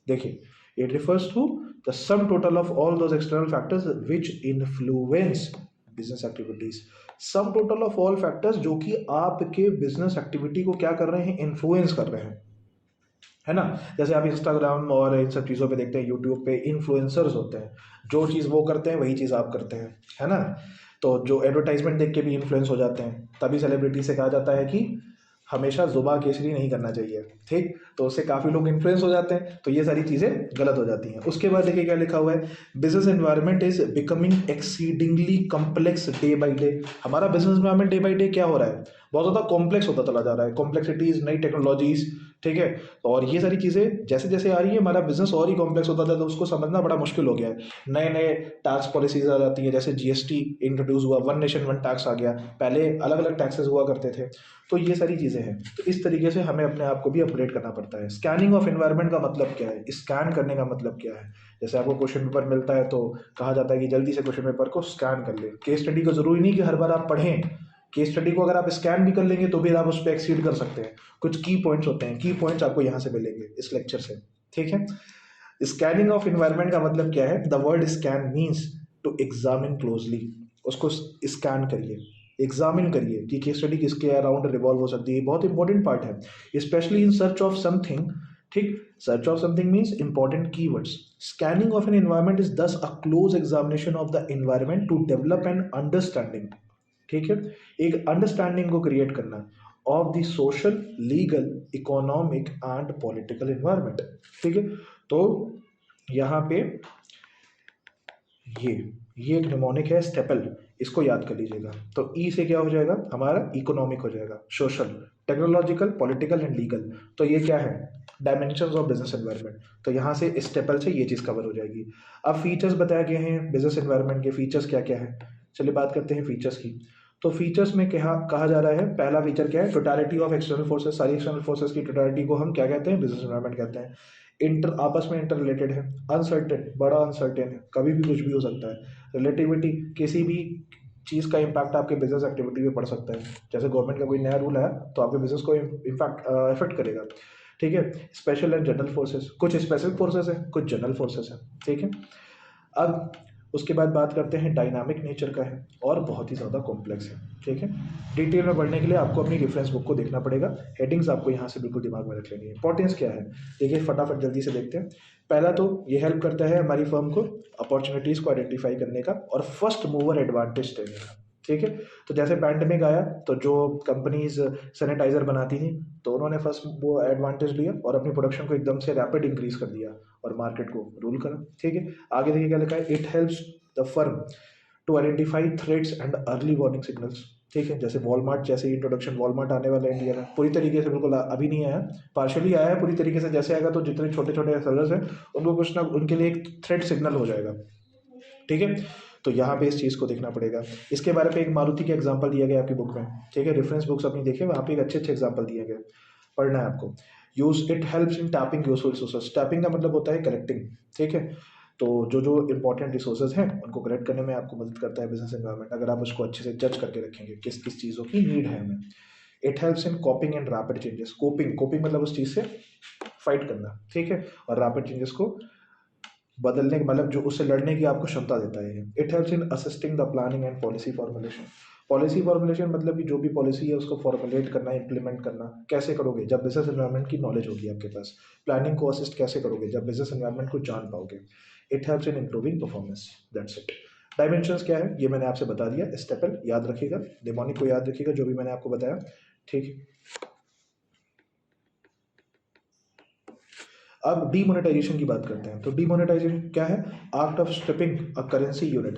देखिए, it refers to the sum total of all those external factors which influence business activities. Sum total of all factors जो कि आपके business activity को क्या कर रहे हैं, influence कर रहे हैं, है ना। जैसे आप इंस्टाग्राम और इन सब चीज़ों पे देखते हैं, यूट्यूब पे इन्फ्लुएंसर्स होते हैं, जो चीज़ वो करते हैं वही चीज़ आप करते हैं, है ना। तो जो एडवर्टाइजमेंट देख के भी इन्फ्लुएंस हो जाते हैं, तभी सेलिब्रिटी से कहा जाता है कि हमेशा जुबान केसरी नहीं करना चाहिए, ठीक। तो उससे काफ़ी लोग इन्फ्लुएंस हो जाते हैं, तो ये सारी चीज़ें गलत हो जाती हैं। उसके बाद देखिए क्या लिखा हुआ है, business environment is becoming exceedingly complex day by day. हमारा business environment day by day क्या हो रहा है, बहुत ज़्यादा कॉम्प्लेक्स होता चला जा रहा है, कॉम्प्लेक्सिटीज़, नई टेक्नोलॉजीज़, ठीक है। और ये सारी चीज़ें जैसे जैसे आ रही है, हमारा बिजनेस और ही कॉम्प्लेक्स होता था, तो उसको समझना बड़ा मुश्किल हो गया है। नए नए टैक्स पॉलिसीज आ जाती हैं, जैसे जीएसटी इंट्रोड्यूस हुआ, वन नेशन वन टैक्स आ गया, पहले अलग अलग टैक्सेस हुआ करते थे, तो ये सारी चीज़ें हैं। तो इस तरीके से हमें अपने आप को भी अपग्रेड करना पड़ता है। स्कैनिंग ऑफ एनवायरनमेंट का मतलब क्या है, स्कैन करने का मतलब क्या है। जैसे आपको क्वेश्चन पेपर मिलता है तो कहा जाता है कि जल्दी से क्वेश्चन पेपर को स्कैन कर ले। केस स्टडी को जरूरी नहीं कि हर बार आप पढ़ें, केस स्टडी को अगर आप स्कैन भी कर लेंगे तो भी आप उस पर एक्सीड कर सकते हैं। कुछ की पॉइंट्स होते हैं, की पॉइंट्स आपको यहाँ से मिलेंगे इस लेक्चर से, ठीक है। स्कैनिंग ऑफ एनवायरनमेंट का मतलब क्या है, the word scan means to examine closely. उसको स्कैन करिए, एग्जामिन करिए कि केस स्टडी किसके अराउंड रिवॉल्व हो सकती है, बहुत इंपॉर्टेंट पार्ट है, specially in search of something, ठीक। Search of something means important keywords. Scanning of an environment is thus a close examination of the environment to develop an understanding, ठीक है, एक understanding को क्रिएट करना of the social, legal, economic and political environment, ठीक है। तो यहाँ पे ये एक निमोनिक है, स्टेपल, इसको याद कर लीजिएगा। तो ई से क्या हो जाएगा, हमारा इकोनॉमिक हो जाएगा, social, technological, political and legal. तो ये क्या है, डायमेंशंस ऑफ बिजनेस एनवायरनमेंट। तो यहाँ से स्टेपल से ये चीज़ कवर हो जाएगी। अब फीचर्स बताए गए हैं बिजनेस एनवायरनमेंट के, फीचर्स क्या क्या है, चलिए बात करते हैं फीचर्स की। तो फीचर्स में क्या कहा जा रहा है, पहला फीचर क्या है, टोटलिटी ऑफ एक्सटर्नल फोर्सेस। सारी एक्सटर्नल फोर्सेस की टोटलिटी को हम क्या कहते हैं, बिजनेस एनवायरनमेंट कहते हैं। आपस में इंटर रिलेटेड है, अनसर्टेन, बड़ा अनसर्टेन है, कभी भी कुछ भी हो सकता है। रिलेटिविटी, किसी भी चीज़ का इम्पैक्ट आपके बिजनेस एक्टिविटी में पड़ सकता है। जैसे गवर्नमेंट का कोई नया रूल है तो आपके बिजनेस को इम्पैक्ट इफेक्ट करेगा, ठीक है। स्पेशल एंड जनरल फोर्सेस, कुछ स्पेशल फोर्सेस है, कुछ जनरल फोर्सेस है, ठीक है। अब उसके बाद बात करते हैं डायनामिक नेचर का है और बहुत ही ज़्यादा कॉम्प्लेक्स है, ठीक है। डिटेल में पढ़ने के लिए आपको अपनी रेफरेंस बुक को देखना पड़ेगा। हेडिंग्स आपको यहाँ से बिल्कुल दिमाग में रख लेनी है। इंपॉर्टेंस क्या है, देखिए फटाफट जल्दी से देखते हैं। पहला तो ये हेल्प करता है हमारी फर्म को अपॉर्चुनिटीज़ को आइडेंटिफाई करने का और फर्स्ट मूवर एडवांटेज देने का, ठीक है। तो जैसे पैंडेमिक आया तो जो कंपनीज सैनिटाइजर बनाती थी तो उन्होंने फर्स्ट वो एडवांटेज लिया और अपनी प्रोडक्शन को एकदम से रैपिड इंक्रीज कर दिया और मार्केट को रूल करा। ठीक है। आगे देखिए क्या लिखा है, it helps the firm to identify threats and early warning signals. ठीक है। जैसे वॉलमार्ट, जैसे इंट्रोडक्शन वॉलमार्ट आने वाला है इंडिया में, पूरी तरीके से बिल्कुल अभी नहीं आया, पार्शियली आया है, पूरी तरीके से जैसे आएगा तो जितने छोटे छोटे सेलर्स हैं उनको कुछ ना उनके लिए एक थ्रेट सिग्नल हो जाएगा। ठीक है। तो यहाँ पे इस चीज़ को देखना पड़ेगा। इसके बारे में एक मारुति का एग्जांपल दिया गया आपकी बुक में। ठीक है। रेफरेंस बुक्स अपनी देखिए, वहाँ पे एक अच्छे अच्छे एग्जांपल दिए गए, पढ़ना है आपको। Use it helps in tapping useful resources. Tapping का मतलब होता है कलेक्टिंग। ठीक है। तो जो जो इंपॉर्टेंट रिसोर्सेज हैं उनको कलेक्ट करने में आपको मदद करता है बिजनेस एनवायरनमेंट, अगर आप उसको अच्छे से जज करके रखेंगे किस किस चीज़ों की नीड है हमें। It helps in कॉपिंग and rapid changes. Coping, coping मतलब उस चीज़ से फाइट करना। ठीक है। और रैपिड चेंजेस को बदलने के मतलब जो उससे लड़ने की आपको क्षमता देता है। It helps in assisting the planning and policy formulation. Policy formulation मतलब कि जो भी पॉलिसी है उसको फॉर्मुलेट करना, इंप्लीमेंट करना कैसे करोगे, जब बिजनेस एनवायरनमेंट की नॉलेज होगी आपके पास। प्लानिंग को असिस्ट कैसे करोगे, जब बिजनेस एनवायरनमेंट को जान पाओगे। It helps in improving performance. That's it. Dimensions क्या है ये मैंने आपसे बता दिया, स्टेपल याद रखिएगा, निमोनिक को याद रखिएगा जो भी मैंने आपको बताया। ठीक। अब डीमोनेटाइजेशन की बात करते हैं। तो डीमोनेटाइजेशन क्या है, art of stripping a currency unit.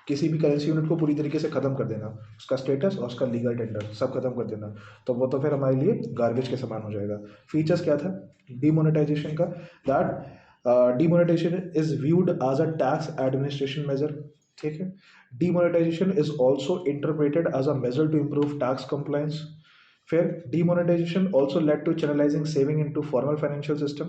किसी भी करेंसी यूनिट को पूरी तरीके से खत्म कर देना, उसका स्टेटस और उसका लीगल टेंडर सब खत्म कर देना, तो वो तो फिर हमारे लिए गार्बेज के समान हो जाएगा। फीचर्स क्या था डीमोनेटाइजेशन का, that demonetization is viewed as a tax administration measure. ठीक है। Demonetization is also interpreted as a measure to improve tax compliance. फिर demonetization also led to channelizing saving into formal financial system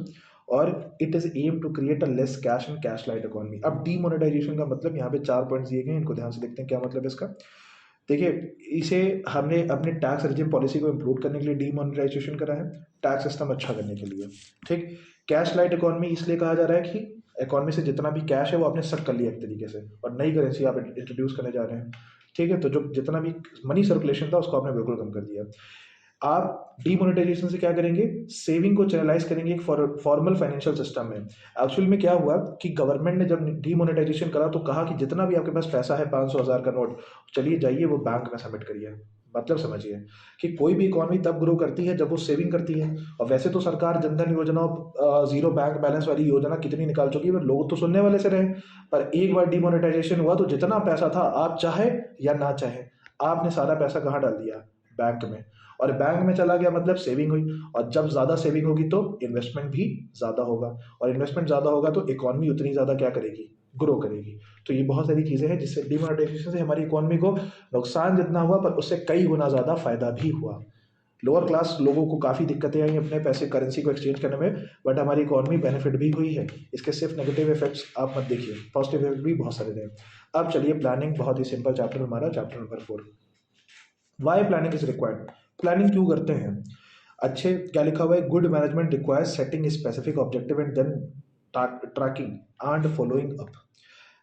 और it is aim to create a less cash and cash light economy। अब demonetization का मतलब यहाँ पे 4 points दिए गए हैं, इनको ध्यान से देखते हैं क्या मतलब है इसका। देखिए, इसे हमने अपने टैक्स रिजिम पॉलिसी को इम्प्रूव करने के लिए डीमोनेटाइजेशन करा है, टैक्स सिस्टम अच्छा करने के लिए। ठीक। कैश लाइट इकोनॉमी इसलिए कहा जा रहा है कि इकोनॉमी से जितना भी कैश है वो आपने सक कर लिया एक तरीके से और नई करेंसी आप इंट्रोड्यूस करने जा रहे हैं। ठीक है। तो जो जितना भी मनी सर्कुलेशन था उसको आपने बिल्कुल कम कर दिया। आप डीमोनेटाइजेशन से क्या करेंगे, सेविंग को चैनलाइज करेंगे एक फॉर्मल फाइनेंशियल सिस्टम में। एक्चुअल में क्या हुआ कि गवर्नमेंट ने जब डीमोनेटाइजेशन करा तो कहा कि जितना भी आपके पास पैसा है 500,000 का नोट, चलिए जाइए वो बैंक में सबमिट करिए। मतलब समझिए कि कोई भी इकोनॉमी तब ग्रो करती है जब वो सेविंग करती है। और वैसे तो सरकार जनधन योजना, जीरो बैंक बैलेंस वाली योजना कितनी निकाल चुकी है, लोग तो सुनने वाले से रहे, पर एक बार डीमोनेटाइजेशन हुआ तो जितना पैसा था, आप चाहे या ना चाहे, आपने सारा पैसा कहाँ डाल दिया, बैंक में। और बैंक में चला गया मतलब सेविंग हुई, और जब ज़्यादा सेविंग होगी तो इन्वेस्टमेंट भी ज़्यादा होगा, और इन्वेस्टमेंट ज़्यादा होगा तो इकोनॉमी उतनी ज़्यादा क्या करेगी, ग्रो करेगी। तो ये बहुत सारी चीज़ें हैं जिससे डिमोनेटाइजेशन से हमारी इकोनॉमी को नुकसान जितना हुआ पर उससे कई गुना ज़्यादा फायदा भी हुआ। लोअर क्लास लोगों को काफ़ी दिक्कतें आई अपने पैसे करेंसी को एक्सचेंज करने में, बट हमारी इकोनॉमी बेनिफिट भी हुई है। इसके सिर्फ नेगेटिव इफेक्ट्स आप मत देखिए, पॉजिटिव इफेक्ट भी बहुत सारे रहे। अब चलिए प्लानिंग, बहुत ही सिंपल चैप्टर हमारा, chapter number 4। Why planning is required. Planning क्यों करते हैं, अच्छे क्या लिखा हुआ है, good management requires setting specific objective and then tracking and following up.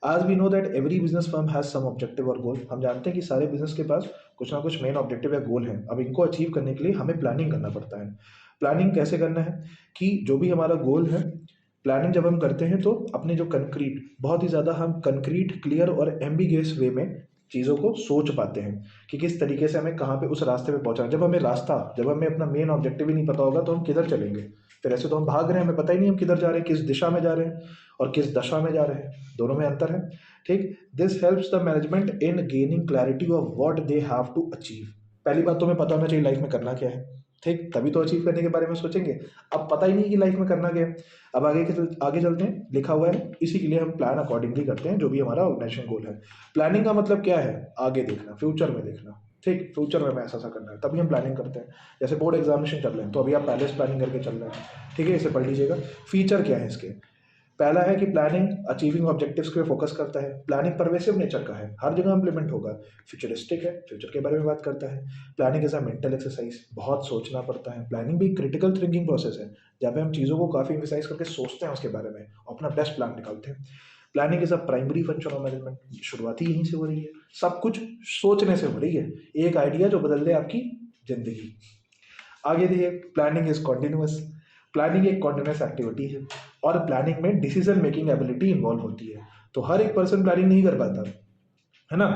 आज we know that every business firm has some objective और गोल। हम जानते हैं कि सारे बिजनेस के पास कुछ ना कुछ मेन ऑब्जेक्टिव या गोल है। अब इनको अचीव करने के लिए हमें प्लानिंग करना पड़ता है। प्लानिंग कैसे करना है कि जो भी हमारा गोल है, प्लानिंग जब हम करते हैं तो अपने जो कंक्रीट, बहुत ही ज़्यादा हम कंक्रीट, क्लियर और एम्बिगियस वे में चीज़ों को सोच पाते हैं कि किस तरीके से हमें कहाँ पे उस रास्ते पे पहुंचना है। जब हमें अपना मेन ऑब्जेक्टिव ही नहीं पता होगा तो हम किधर चलेंगे, फिर ऐसे तो हम भाग रहे हैं, हमें पता ही नहीं हम किधर जा रहे हैं, किस दिशा में जा रहे हैं और किस दशा में जा रहे हैं, दोनों में अंतर है। ठीक। This helps the management in gaining clarity of what they have to achieve. पहली बात तो हमें पता होना चाहिए लाइफ में करना क्या है। ठीक। तभी तो अचीव करने के बारे में सोचेंगे। अब पता ही नहीं कि लाइफ में करना क्या है। अब आगे चलते हैं, लिखा हुआ है इसी के लिए हम प्लान अकॉर्डिंगली करते हैं जो भी हमारा ऑर्गेनाइजेशन गोल है। प्लानिंग का मतलब क्या है, आगे देखना, फ्यूचर में देखना। ठीक। फ्यूचर में हमें ऐसा ऐसा करना है तभी हम प्लानिंग करते हैं। जैसे बोर्ड एग्जामिनेशन चल रहे हैं तो अभी आप पहले से प्लानिंग करके चल रहे हैं। ठीक है, इसे पढ़ लीजिएगा। फीचर क्या है इसके, पहला है कि प्लानिंग अचीविंग ऑब्जेक्टिव्स पे फोकस करता है। प्लानिंग परवेसिव नेचर का है, हर जगह इंप्लीमेंट होगा। फ्यूचरिस्टिक है, फ्यूचर के बारे में बात करता है। Planning is a mental exercise, बहुत सोचना पड़ता है। प्लानिंग भी क्रिटिकल थिंकिंग प्रोसेस है, जहाँ पे हम चीज़ों को काफ़ी एम्फसाइज करके सोचते हैं उसके बारे में और अपना बेस्ट प्लान निकालते हैं। Planning is a primary function of management, शुरुआती यहीं से हो रही है, सब कुछ सोचने से हो रही है, एक आइडिया जो बदल दे आपकी जिंदगी। आगे देखिए, प्लानिंग इज कॉन्टिन्यूअस। प्लानिंग एक कॉन्टिन्यूअस एक्टिविटी है और प्लानिंग में डिसीजन मेकिंग एबिलिटी इन्वॉल्व होती है। तो हर एक पर्सन प्लानिंग नहीं कर पाता है ना।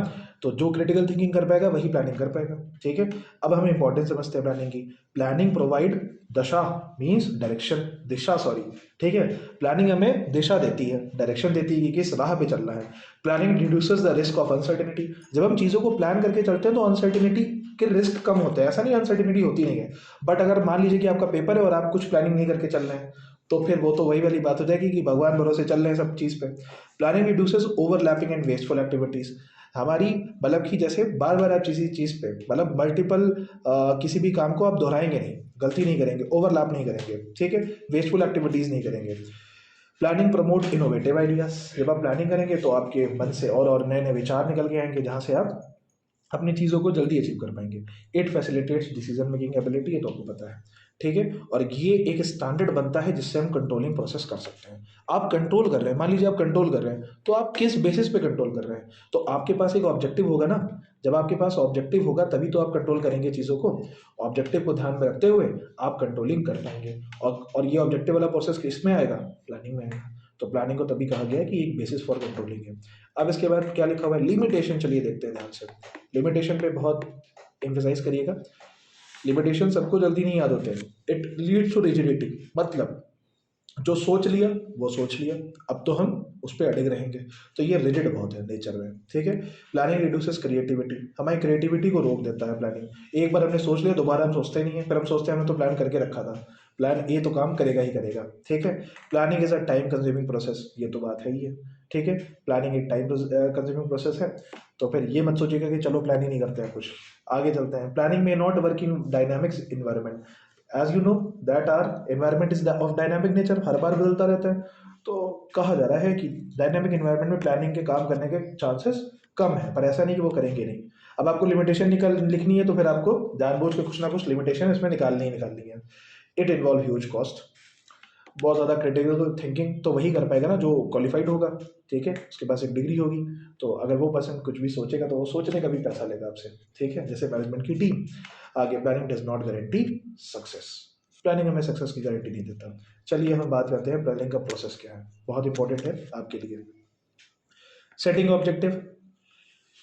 तो जो क्रिटिकल थिंकिंग कर पाएगा वही प्लानिंग कर पाएगा। ठीक है, अब हम इंपॉर्टेंस समझते हैं प्लानिंग की। प्लानिंग प्रोवाइड दशा मीन्स डायरेक्शन, दिशा सॉरी। ठीक है, प्लानिंग हमें दिशा देती है, डायरेक्शन देती है कि किस राह पे चलना है। Planning reduces the risk of uncertainty. जब हम चीज़ों को प्लान करके चलते हैं तो अनसर्टेनिटी के रिस्क कम होते हैं। ऐसा नहीं अनसर्टेनिटी होती नहीं है, बट अगर मान लीजिए कि आपका पेपर है और आप कुछ प्लानिंग नहीं करके चल रहे हैं तो फिर वो तो वही वाली बात हो जाएगी कि भगवान भरोसे चल रहे हैं सब चीज़ पे। Planning reduces overlapping and wasteful activities. हमारी मतलब कि जैसे बार बार आप किसी चीज़ पे मतलब मल्टीपल किसी भी काम को आप दोहराएंगे नहीं, गलती नहीं करेंगे, ओवरलैप नहीं करेंगे। ठीक है, वेस्टफुल एक्टिविटीज़ नहीं करेंगे। Planning promote innovative ideas. जब आप प्लानिंग करेंगे तो आपके मन से और नए नए विचार निकल के आएंगे जहाँ से आप अपनी चीज़ों को जल्दी अचीव कर पाएंगे। It facilitates decision making ability, ये तो आपको पता है। ठीक है, और ये एक स्टैंडर्ड बनता है जिससे हम कंट्रोलिंग प्रोसेस कर सकते हैं। आप कंट्रोल कर रहे हैं, मान लीजिए आप कंट्रोल कर रहे हैं तो आप किस बेसिस पे कंट्रोल कर रहे हैं? तो आपके पास एक ऑब्जेक्टिव होगा ना। जब आपके पास ऑब्जेक्टिव होगा तभी तो आप कंट्रोल करेंगे चीज़ों को। ऑब्जेक्टिव को ध्यान में रखते हुए आप कंट्रोलिंग कर पाएंगे। और ये ऑब्जेक्टिव वाला प्रोसेस किस में आएगा? प्लानिंग में आएगा। तो प्लानिंग को तभी कहा गया है कि एक बेसिस फॉर कंट्रोलिंग है। अब इसके बाद क्या लिखा हुआ है? लिमिटेशन। चलिए देखते हैं ध्यान से। लिमिटेशन पे बहुत एम्फेसाइज करिएगा। लिमिटेशन सबको जल्दी नहीं याद होते हैं। इट लीड्स टू रिजिडिटी, मतलब जो सोच लिया वो सोच लिया, अब तो हम उस पर अड़िग रहेंगे। तो ये रिजिड बहुत है नेचर में। ठीक है, प्लानिंग रिड्यूसेस क्रिएटिविटी। हमारी क्रिएटिविटी को रोक देता है प्लानिंग। एक बार हमने सोच लिया दोबारा हम सोचते नहीं है, फिर हम सोचते हैं हमने तो प्लान करके रखा था, प्लान ए तो काम करेगा ही करेगा। ठीक है, planning is a time consuming process, ये तो बात है ही है। ठीक है, प्लानिंग एक टाइम कंज्यूमिंग प्रोसेस है। तो फिर ये मत सोचिएगा कि चलो प्लान ही नहीं करते हैं कुछ। आगे चलते हैं। प्लानिंग में not work in dynamics environment. As you know that our environment is of dynamic nature, हर बार बदलता रहता है। तो कहा जा रहा है कि डायनामिक एनवायरमेंट में प्लानिंग के काम करने के चांसेस कम है, पर ऐसा नहीं कि वो करेंगे नहीं। अब आपको लिमिटेशन लिखनी है तो फिर आपको जानबूझ के कुछ ना कुछ लिमिटेशन इसमें निकालनी है। It involve huge cost. बहुत ज़्यादा क्रिटिकल थिंकिंग तो वही कर पाएगा ना जो क्वालिफाइड होगा। ठीक है, उसके पास एक डिग्री होगी। तो अगर वो पर्सन कुछ भी सोचेगा तो वो सोचने का भी पैसा लेगा आपसे। ठीक है, जैसे मैनेजमेंट की टीम। आगे, planning does not guarantee success. Planning हमें सक्सेस की गारंटी नहीं देता। चलिए हम बात करते हैं प्लानिंग का प्रोसेस क्या है, बहुत इंपॉर्टेंट है आपके लिए। Setting objective,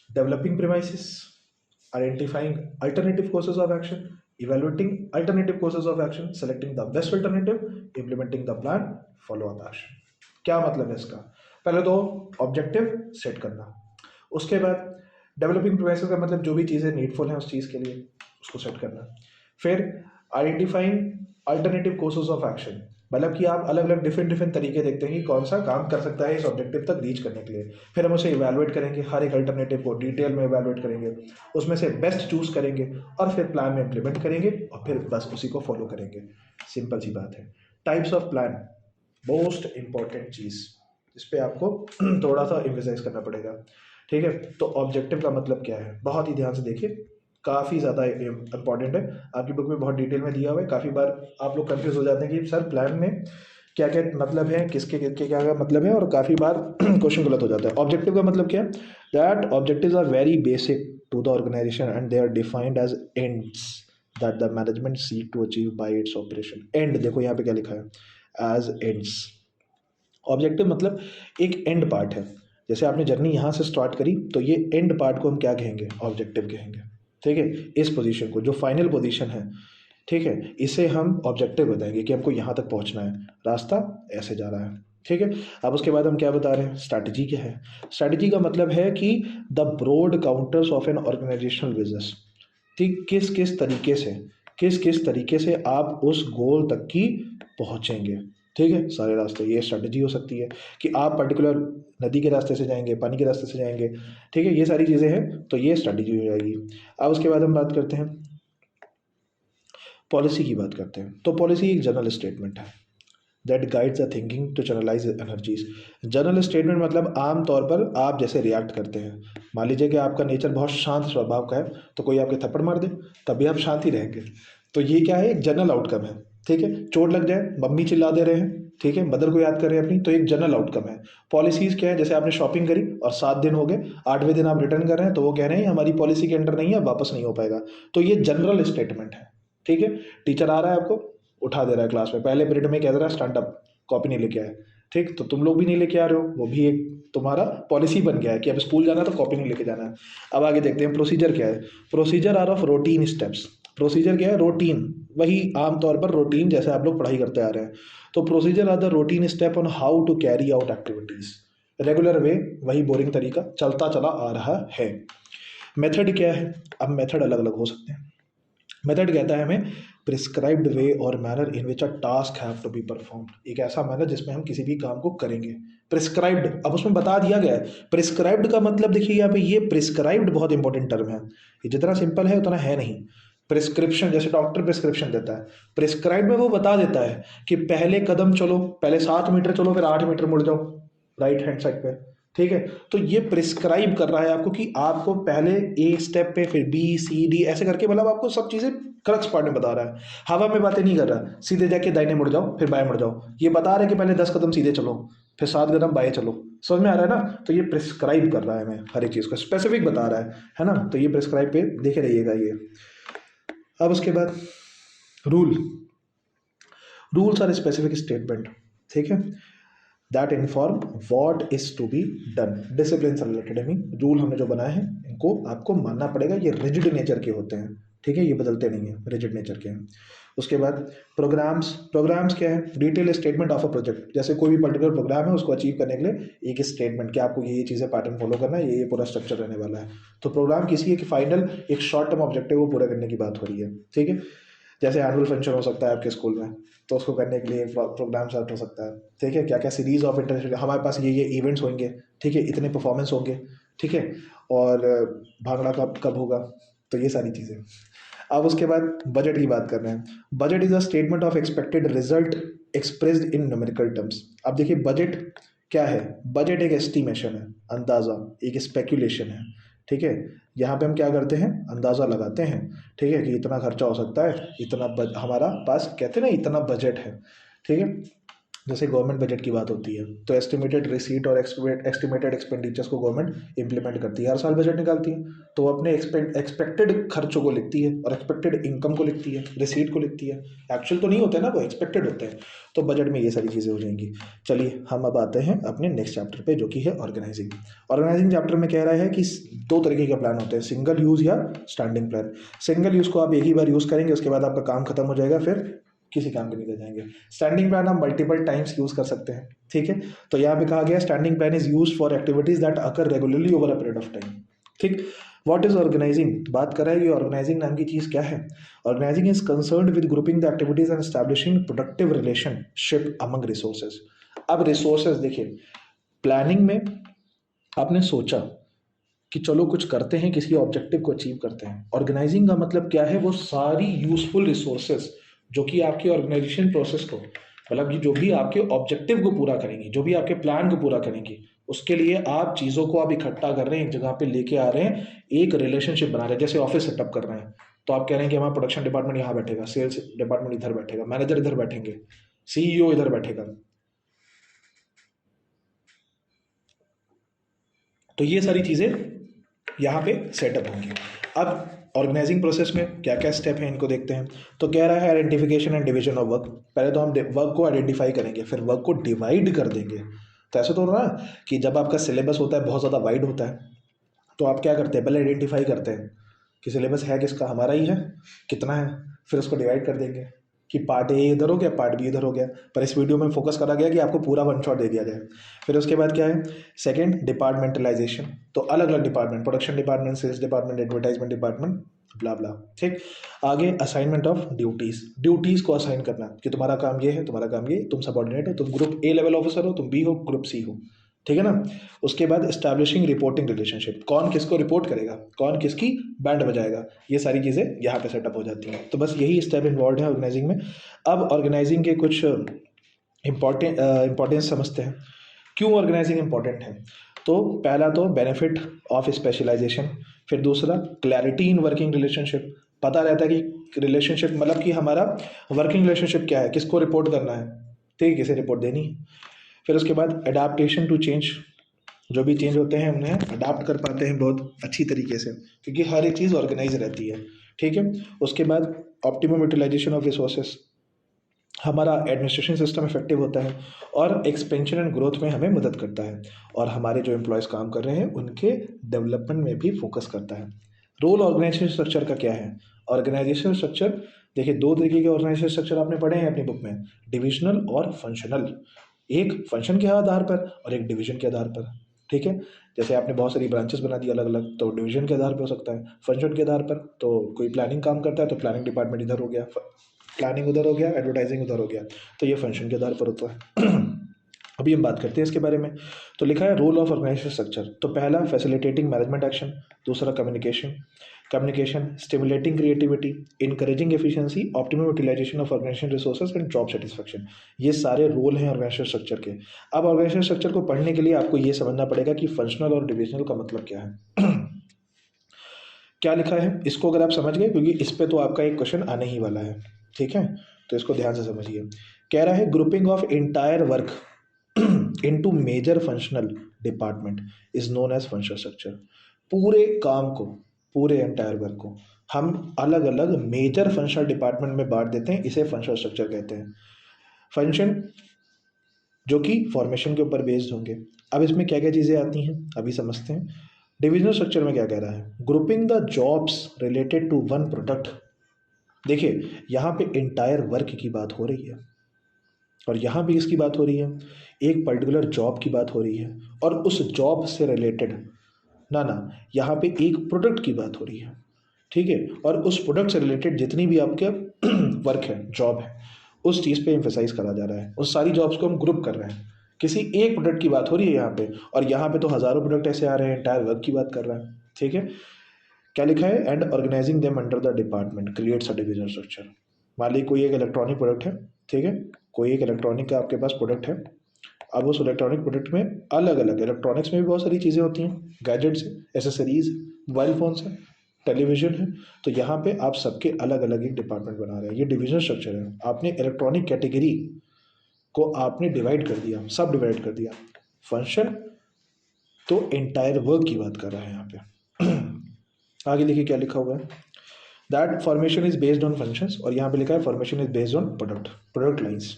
developing premises, identifying alternative courses of action, evaluating alternative courses of action, selecting the best alternative, implementing the plan, follow up action। क्या मतलब है इसका? पहले तो ऑब्जेक्टिव सेट करना, उसके बाद डेवलपिंग प्रोसेस का मतलब जो भी चीज़ें नीडफुल हैं उस चीज़ के लिए उसको सेट करना। फिर identifying alternative courses of action, मतलब कि आप अलग अलग डिफरेंट तरीके देखते हैं कि कौन सा काम कर सकता है इस ऑब्जेक्टिव तक रीच करने के लिए। फिर हम उसे इवैल्यूएट करेंगे, हर एक अल्टरनेटिव को डिटेल में इवैल्यूएट करेंगे, उसमें से बेस्ट चूज करेंगे और फिर प्लान में इम्प्लीमेंट करेंगे और फिर बस उसी को फॉलो करेंगे। सिंपल सी बात है। Types of plan, most important चीज़, इस पर आपको थोड़ा सा एम्फेसाइज करना पड़ेगा। ठीक है, तो ऑब्जेक्टिव का मतलब क्या है, बहुत ही ध्यान से देखिए, काफ़ी ज़्यादा इंपॉर्टेंट है। आपकी बुक में बहुत डिटेल में दिया हुआ है। काफ़ी बार आप लोग कंफ्यूज हो जाते हैं कि सर प्लान में क्या क्या मतलब है, किसके किसके क्या क्या मतलब है, और काफ़ी बार क्वेश्चन गलत हो जाता है। ऑब्जेक्टिव का मतलब क्या है? That objectives are very basic to the organization and they are defined as ends that the management seek to achieve by its operation. And देखो यहाँ पे क्या लिखा है, एज एंड्स। ऑब्जेक्टिव मतलब एक एंड पार्ट है। जैसे आपने जर्नी यहाँ से स्टार्ट करी तो ये एंड पार्ट को हम क्या कहेंगे? ऑब्जेक्टिव कहेंगे। ठीक है, इस पोजीशन को, जो फाइनल पोजीशन है, ठीक है, इसे हम ऑब्जेक्टिव बताएंगे कि हमको यहाँ तक पहुँचना है, रास्ता ऐसे जा रहा है। ठीक है, अब उसके बाद हम क्या बता रहे हैं? स्ट्रैटेजी क्या है? स्ट्रैटेजी का मतलब है कि the broad contours of an organizational business. ठीक, किस किस तरीके से आप उस गोल तक की पहुँचेंगे। ठीक है, सारे रास्ते, ये स्ट्रैटेजी हो सकती है कि आप पर्टिकुलर नदी के रास्ते से जाएंगे, पानी के रास्ते से जाएंगे। ठीक है, ये सारी चीज़ें हैं, तो ये स्ट्रैटेजी हो जाएगी। अब उसके बाद हम बात करते हैं पॉलिसी की बात करते हैं। तो पॉलिसी एक जनरल स्टेटमेंट है that guides the thinking to channelize energies. General statement मतलब आम तौर पर आप जैसे रिएक्ट करते हैं। मान लीजिए कि आपका नेचर बहुत शांत स्वभाव का है, तो कोई आपके थप्पड़ मार दे तभी आप शांत ही रहेंगे। तो ये क्या है? एक जनरल आउटकम है। ठीक है, चोट लग जाए, मम्मी चिल्ला दे रहे हैं, ठीक है, मदर को याद कर रहे हैं अपनी, तो एक जनरल आउटकम है। पॉलिसीज क्या है? जैसे आपने शॉपिंग करी और 7 दिन हो गए, 8वें दिन आप रिटर्न कर रहे हैं, तो वो कह रहे हैं हमारी पॉलिसी के अंडर नहीं है, वापस नहीं हो पाएगा। तो ये जनरल स्टेटमेंट है। ठीक है, टीचर आ रहा है, आपको उठा दे रहा है क्लास में, पहले पीरियड में कह दे रहा है स्टैंड अप, कॉपी नहीं लेके आए, ठीक, तो तुम लोग भी नहीं लेके आ रहे हो, वो भी एक तुम्हारा पॉलिसी बन गया है कि अब स्कूल जाना तो कॉपी नहीं लेके जाना है। अब आगे देखते हैं प्रोसीजर क्या है। Procedure are of routine steps. Procedure क्या है? रूटीन, वही आमतौर पर रूटीन जैसे आप लोग पढ़ाई करते आ रहे हैं। तो procedure are the routine step on how to carry out activities. Regular way, वही बोरिंग तरीका चलता चला आ रहा है। मेथड क्या है? अब मेथड अलग अलग हो सकते हैं। मेथड कहता है हमें प्रिस्क्राइब्ड वे और manner in which a task have to be performed. एक ऐसा मैनर जिसमें हम किसी भी काम को करेंगे। प्रिस्क्राइब्ड, अब उसमें बता दिया गया है। प्रिस्क्राइब्ड का मतलब देखिए यहाँ पे, ये प्रिस्क्राइब्ड बहुत इंपॉर्टेंट टर्म है। ये जितना सिंपल है उतना है नहीं। प्रिस्क्रिप्शन, जैसे डॉक्टर प्रिस्क्रिप्शन देता है, प्रिस्क्राइब में वो बता देता है कि पहले कदम चलो, पहले 7 मीटर चलो, फिर 8 मीटर मुड़ जाओ राइट हैंड साइड पे। ठीक है, तो ये प्रिस्क्राइब कर रहा है आपको कि आपको पहले ए स्टेप पे, फिर बी सी डी ऐसे करके, मतलब आपको सब चीजें क्रक्स पार्ट में बता रहा है। हवा में बातें नहीं कर रहा, सीधे जाके दाहिने मुड़ जाओ फिर बाएं मुड़ जाओ। ये बता रहा है कि पहले 10 कदम सीधे चलो, फिर 7 कदम बाएं चलो। समझ में आ रहा है ना? तो ये प्रिस्क्राइब कर रहा है हमें, हर एक चीज को स्पेसिफिक बता रहा है ना? तो ये प्रिस्क्राइब पे देखे रहिएगा ये। अब उसके बाद rule. Rules are specific statement, ठीक है, that inform what is to be done. Discipline से रिलेटेड रूल हमने जो बनाए हैं इनको आपको मानना पड़ेगा। ये रिजिड नेचर के होते हैं, ठीक है, ये बदलते नहीं है, रिजिड नेचर के हैं। उसके बाद प्रोग्राम्स। प्रोग्राम्स क्या है? Detail statement of a project. जैसे कोई भी पर्टिकुलर प्रोग्राम है, उसको अचीव करने के लिए एक स्टेटमेंट कि आपको ये चीज़ें पैटर्न फॉलो करना है, ये पूरा स्ट्रक्चर रहने वाला है। तो प्रोग्राम किसी एक फाइनल, एक शॉर्ट टर्म ऑब्जेक्टिव को पूरा करने की बात हो रही है, ठीक है। जैसे एनुअल फंक्शन हो सकता है आपके स्कूल में, तो उसको करने के लिए एक प्रोग्राम स्टार्ट हो सकता है, ठीक है। क्या क्या सीरीज ऑफ इंटरनेशनल, हमारे पास ये इवेंट्स होंगे, ठीक है, इतने परफॉर्मेंस होंगे, ठीक है, और भांगड़ा कब कब होगा, तो ये सारी चीज़ें। अब उसके बाद बजट की बात कर रहे हैं। Budget is a statement of expected result expressed in numerical terms. अब देखिए बजट क्या है? बजट एक एस्टिमेशन है, अंदाज़ा, एक स्पेक्यूलेशन है, ठीक है। यहाँ पे हम क्या करते हैं? अंदाज़ा लगाते हैं, ठीक है, कि इतना खर्चा हो सकता है, इतना हमारा पास, कहते हैं ना, इतना बजट है, ठीक है। जैसे गवर्नमेंट बजट की बात होती है तो एस्टिमेटेड रिसीट और एस्टिमेटेड एक्सपेंडिचर्स को गवर्नमेंट इंप्लीमेंट करती है, हर साल बजट निकालती है। तो वो अपने एक्सपेक्टेड खर्चों को लिखती है और एक्सपेक्टेड इनकम को लिखती है, रिसीट को लिखती है। एक्चुअल तो नहीं होते ना, वो एक्सपेक्टेड होते हैं। तो बजट में ये सारी चीज़ें हो जाएंगी। चलिए हम अब आते हैं अपने नेक्स्ट चैप्टर पे, जो कि है ऑर्गेनाइजिंग। ऑर्गेनाइजिंग चैप्टर में कह रहा है कि 2 तरीके के प्लान होते हैं, सिंगल यूज़ या स्टैंडिंग प्लान। सिंगल यूज़ को आप एक ही बार यूज़ करेंगे, उसके बाद आपका काम खत्म हो जाएगा, फिर किसी काम के नहीं कर जाएंगे। स्टैंडिंग प्लान हम मल्टीपल टाइम्स यूज कर सकते हैं, ठीक है। तो यहाँ पे कहा गया standing plan is use for activities that occur regularly over a period of time, ठीक। What is organizing? बात कर रहा है ये ऑर्गेनाइजिंग नाम की चीज क्या है। Organizing is concerned with grouping the activities and establishing productive relationship among resources. अब रिसोर्सेज देखिए, प्लानिंग में आपने सोचा कि चलो कुछ करते हैं, किसी ऑब्जेक्टिव को अचीव करते हैं। ऑर्गेनाइजिंग का मतलब क्या है? वो सारी यूजफुल रिसोर्सेज जो कि आपकी ऑर्गेनाइजेशन प्रोसेस को, मतलब जो भी आपके ऑब्जेक्टिव को पूरा करेंगी, जो भी आपके प्लान को पूरा करेंगी, उसके लिए आप चीज़ों को आप इकट्ठा कर रहे हैं, एक जगह पे लेके आ रहे हैं, एक रिलेशनशिप बना रहे हैं। जैसे ऑफिस सेटअप कर रहे हैं, तो आप कह रहे हैं कि हमारा प्रोडक्शन डिपार्टमेंट यहाँ बैठेगा, सेल्स डिपार्टमेंट इधर बैठेगा, मैनेजर इधर बैठेंगे, सीईओ इधर बैठेगा। तो ये सारी चीज़ें यहाँ पे सेटअप होंगी। अब ऑर्गेनाइजिंग प्रोसेस में क्या क्या स्टेप हैं इनको देखते हैं। तो कह रहा है identification and division of work. पहले तो हम वर्क को आइडेंटिफाई करेंगे, फिर वर्क को डिवाइड कर देंगे। तो ऐसा तो हो रहा है कि जब आपका सिलेबस होता है बहुत ज़्यादा वाइड होता है, तो आप क्या करते हैं? पहले आइडेंटिफाई करते हैं कि सिलेबस है किसका, हमारा ही है, कितना है, फिर उसको डिवाइड कर देंगे कि पार्ट ए इधर हो गया, पार्ट बी इधर हो गया। पर इस वीडियो में फोकस करा गया कि आपको पूरा वन शॉट दे दिया जाए। फिर उसके बाद क्या है? Second, departmentalization. तो अलग अलग department, production department, sales department, advertisement department, blah blah, ठीक। आगे असाइनमेंट ऑफ ड्यूटीज। ड्यूटीज को असाइन करना कि तुम्हारा काम ये है, तुम्हारा काम ये, तुम सबऑर्डिनेट हो, तुम ग्रुप ए लेवल ऑफिसर हो, तुम बी हो, ग्रुप सी हो, ठीक है ना। उसके बाद एस्टैब्लिशिंग रिपोर्टिंग रिलेशनशिप, कौन किसको रिपोर्ट करेगा, कौन किसकी बैंड बजाएगा, ये सारी चीज़ें यहाँ पे सेटअप हो जाती हैं। तो बस यही स्टेप इन्वॉल्व है ऑर्गेनाइजिंग में। अब ऑर्गेनाइजिंग के कुछ इंपॉर्टेंस समझते हैं, क्यों ऑर्गेनाइजिंग इंपॉर्टेंट है। तो पहला तो बेनिफिट ऑफ स्पेशलाइजेशन, फिर दूसरा क्लैरिटी इन वर्किंग रिलेशनशिप, पता रहता है कि रिलेशनशिप मतलब कि हमारा वर्किंग रिलेशनशिप क्या है, किसको रिपोर्ट करना है, ठीक है, किसे रिपोर्ट देनी है। फिर उसके बाद अडाप्टेशन टू चेंज, जो भी चेंज होते हैं उन्हें अडाप्ट कर पाते हैं बहुत अच्छी तरीके से, क्योंकि हर एक चीज़ ऑर्गेनाइज रहती है, ठीक है। उसके बाद ऑप्टिमम यूटिलाइजेशन ऑफ रिसोर्सेस, हमारा एडमिनिस्ट्रेशन सिस्टम इफेक्टिव होता है और एक्सपेंशन एंड ग्रोथ में हमें मदद करता है और हमारे जो एम्प्लॉयज़ काम कर रहे हैं उनके डेवलपमेंट में भी फोकस करता है। रोल ऑर्गेनाइजेशन स्ट्रक्चर का क्या है? ऑर्गेनाइजेशन स्ट्रक्चर, देखिए दो तरीके के ऑर्गेनाइजेशन स्ट्रक्चर आपने पढ़े हैं अपनी बुक में, डिविजनल और फंक्शनल। एक फंक्शन के आधार पर और एक डिवीजन के आधार पर। ठीक है, जैसे आपने बहुत सारी ब्रांचेस बना दी अलग अलग, तो डिवीजन के आधार पर हो सकता है। फंक्शन के आधार पर तो कोई प्लानिंग काम करता है तो प्लानिंग डिपार्टमेंट इधर हो गया, प्लानिंग उधर हो गया, एडवर्टाइजिंग उधर हो गया, तो ये फंक्शन के आधार पर होता है। अभी हम बात करते हैं इसके बारे में। तो लिखा है रोल ऑफ ऑर्गेनाइजेशन स्ट्रक्चर, तो पहला फैसिलिटेटिंग मैनेजमेंट एक्शन, दूसरा communication, stimulating creativity, encouraging efficiency, optimum utilization of organization resources and job satisfaction. ये सारे रोल हैं ऑर्गेनाइजेशन स्ट्रक्चर के। अब ऑर्गेनाइजेशन स्ट्रक्चर को पढ़ने के लिए आपको ये समझना पड़ेगा कि फंक्शनल और डिविजनल का मतलब क्या है। क्या लिखा है इसको अगर आप समझ गए, क्योंकि इस पे तो आपका एक क्वेश्चन आने ही वाला है। ठीक है, तो इसको ध्यान से समझिए। कह रहा है grouping of entire work into major functional department is known as functional structure. पूरे काम को, पूरे एंटायर वर्क को हम अलग अलग मेजर फंक्शनल डिपार्टमेंट में बांट देते हैं, इसे फंक्शनल स्ट्रक्चर कहते हैं। फंक्शन जो कि फॉर्मेशन के ऊपर बेस्ड होंगे। अब इसमें क्या क्या चीज़ें आती हैं अभी समझते हैं। डिविजनल स्ट्रक्चर में क्या कह रहा है? Grouping the jobs related to one product. देखिए यहाँ पे इंटायर वर्क की बात हो रही है और यहाँ भी इसकी बात हो रही है, एक पर्टिकुलर जॉब की बात हो रही है और उस जॉब से रिलेटेड ना यहाँ पे एक प्रोडक्ट की बात हो रही है। ठीक है, और उस प्रोडक्ट से रिलेटेड जितनी भी आपके वर्क है, जॉब है, उस चीज़ पे एम्फेसाइज करा जा रहा है। उस सारी जॉब्स को हम ग्रुप कर रहे हैं, किसी एक प्रोडक्ट की बात हो रही है यहाँ पे, और यहाँ पे तो हज़ारों प्रोडक्ट ऐसे आ रहे हैं, एंटायर वर्क की बात कर रहा है। ठीक है, क्या लिखा है? And organizing them under the department creates a division structure. मान लीजिए कोई एक इलेक्ट्रॉनिक प्रोडक्ट है, ठीक है, कोई एक इलेक्ट्रॉनिक का आपके पास प्रोडक्ट है। अब उस इलेक्ट्रॉनिक प्रोडक्ट में अलग अलग, इलेक्ट्रॉनिक्स में भी बहुत सारी चीज़ें होती हैं, गैजेट्स है, एसेसरीज है, मोबाइल फ़ोन्स है, टेलीविजन है, तो यहाँ पे आप सबके अलग अलग एक डिपार्टमेंट बना रहे हैं। ये डिविजन स्ट्रक्चर है। आपने इलेक्ट्रॉनिक कैटेगरी को आपने डिवाइड कर दिया, सब डिवाइड कर दिया। फंक्शन तो एंटायर वर्क की बात कर रहा है यहाँ पे। आगे देखिए क्या लिखा हुआ है, that formation is based on functions, और यहाँ पे लिखा है formation is based on product lines.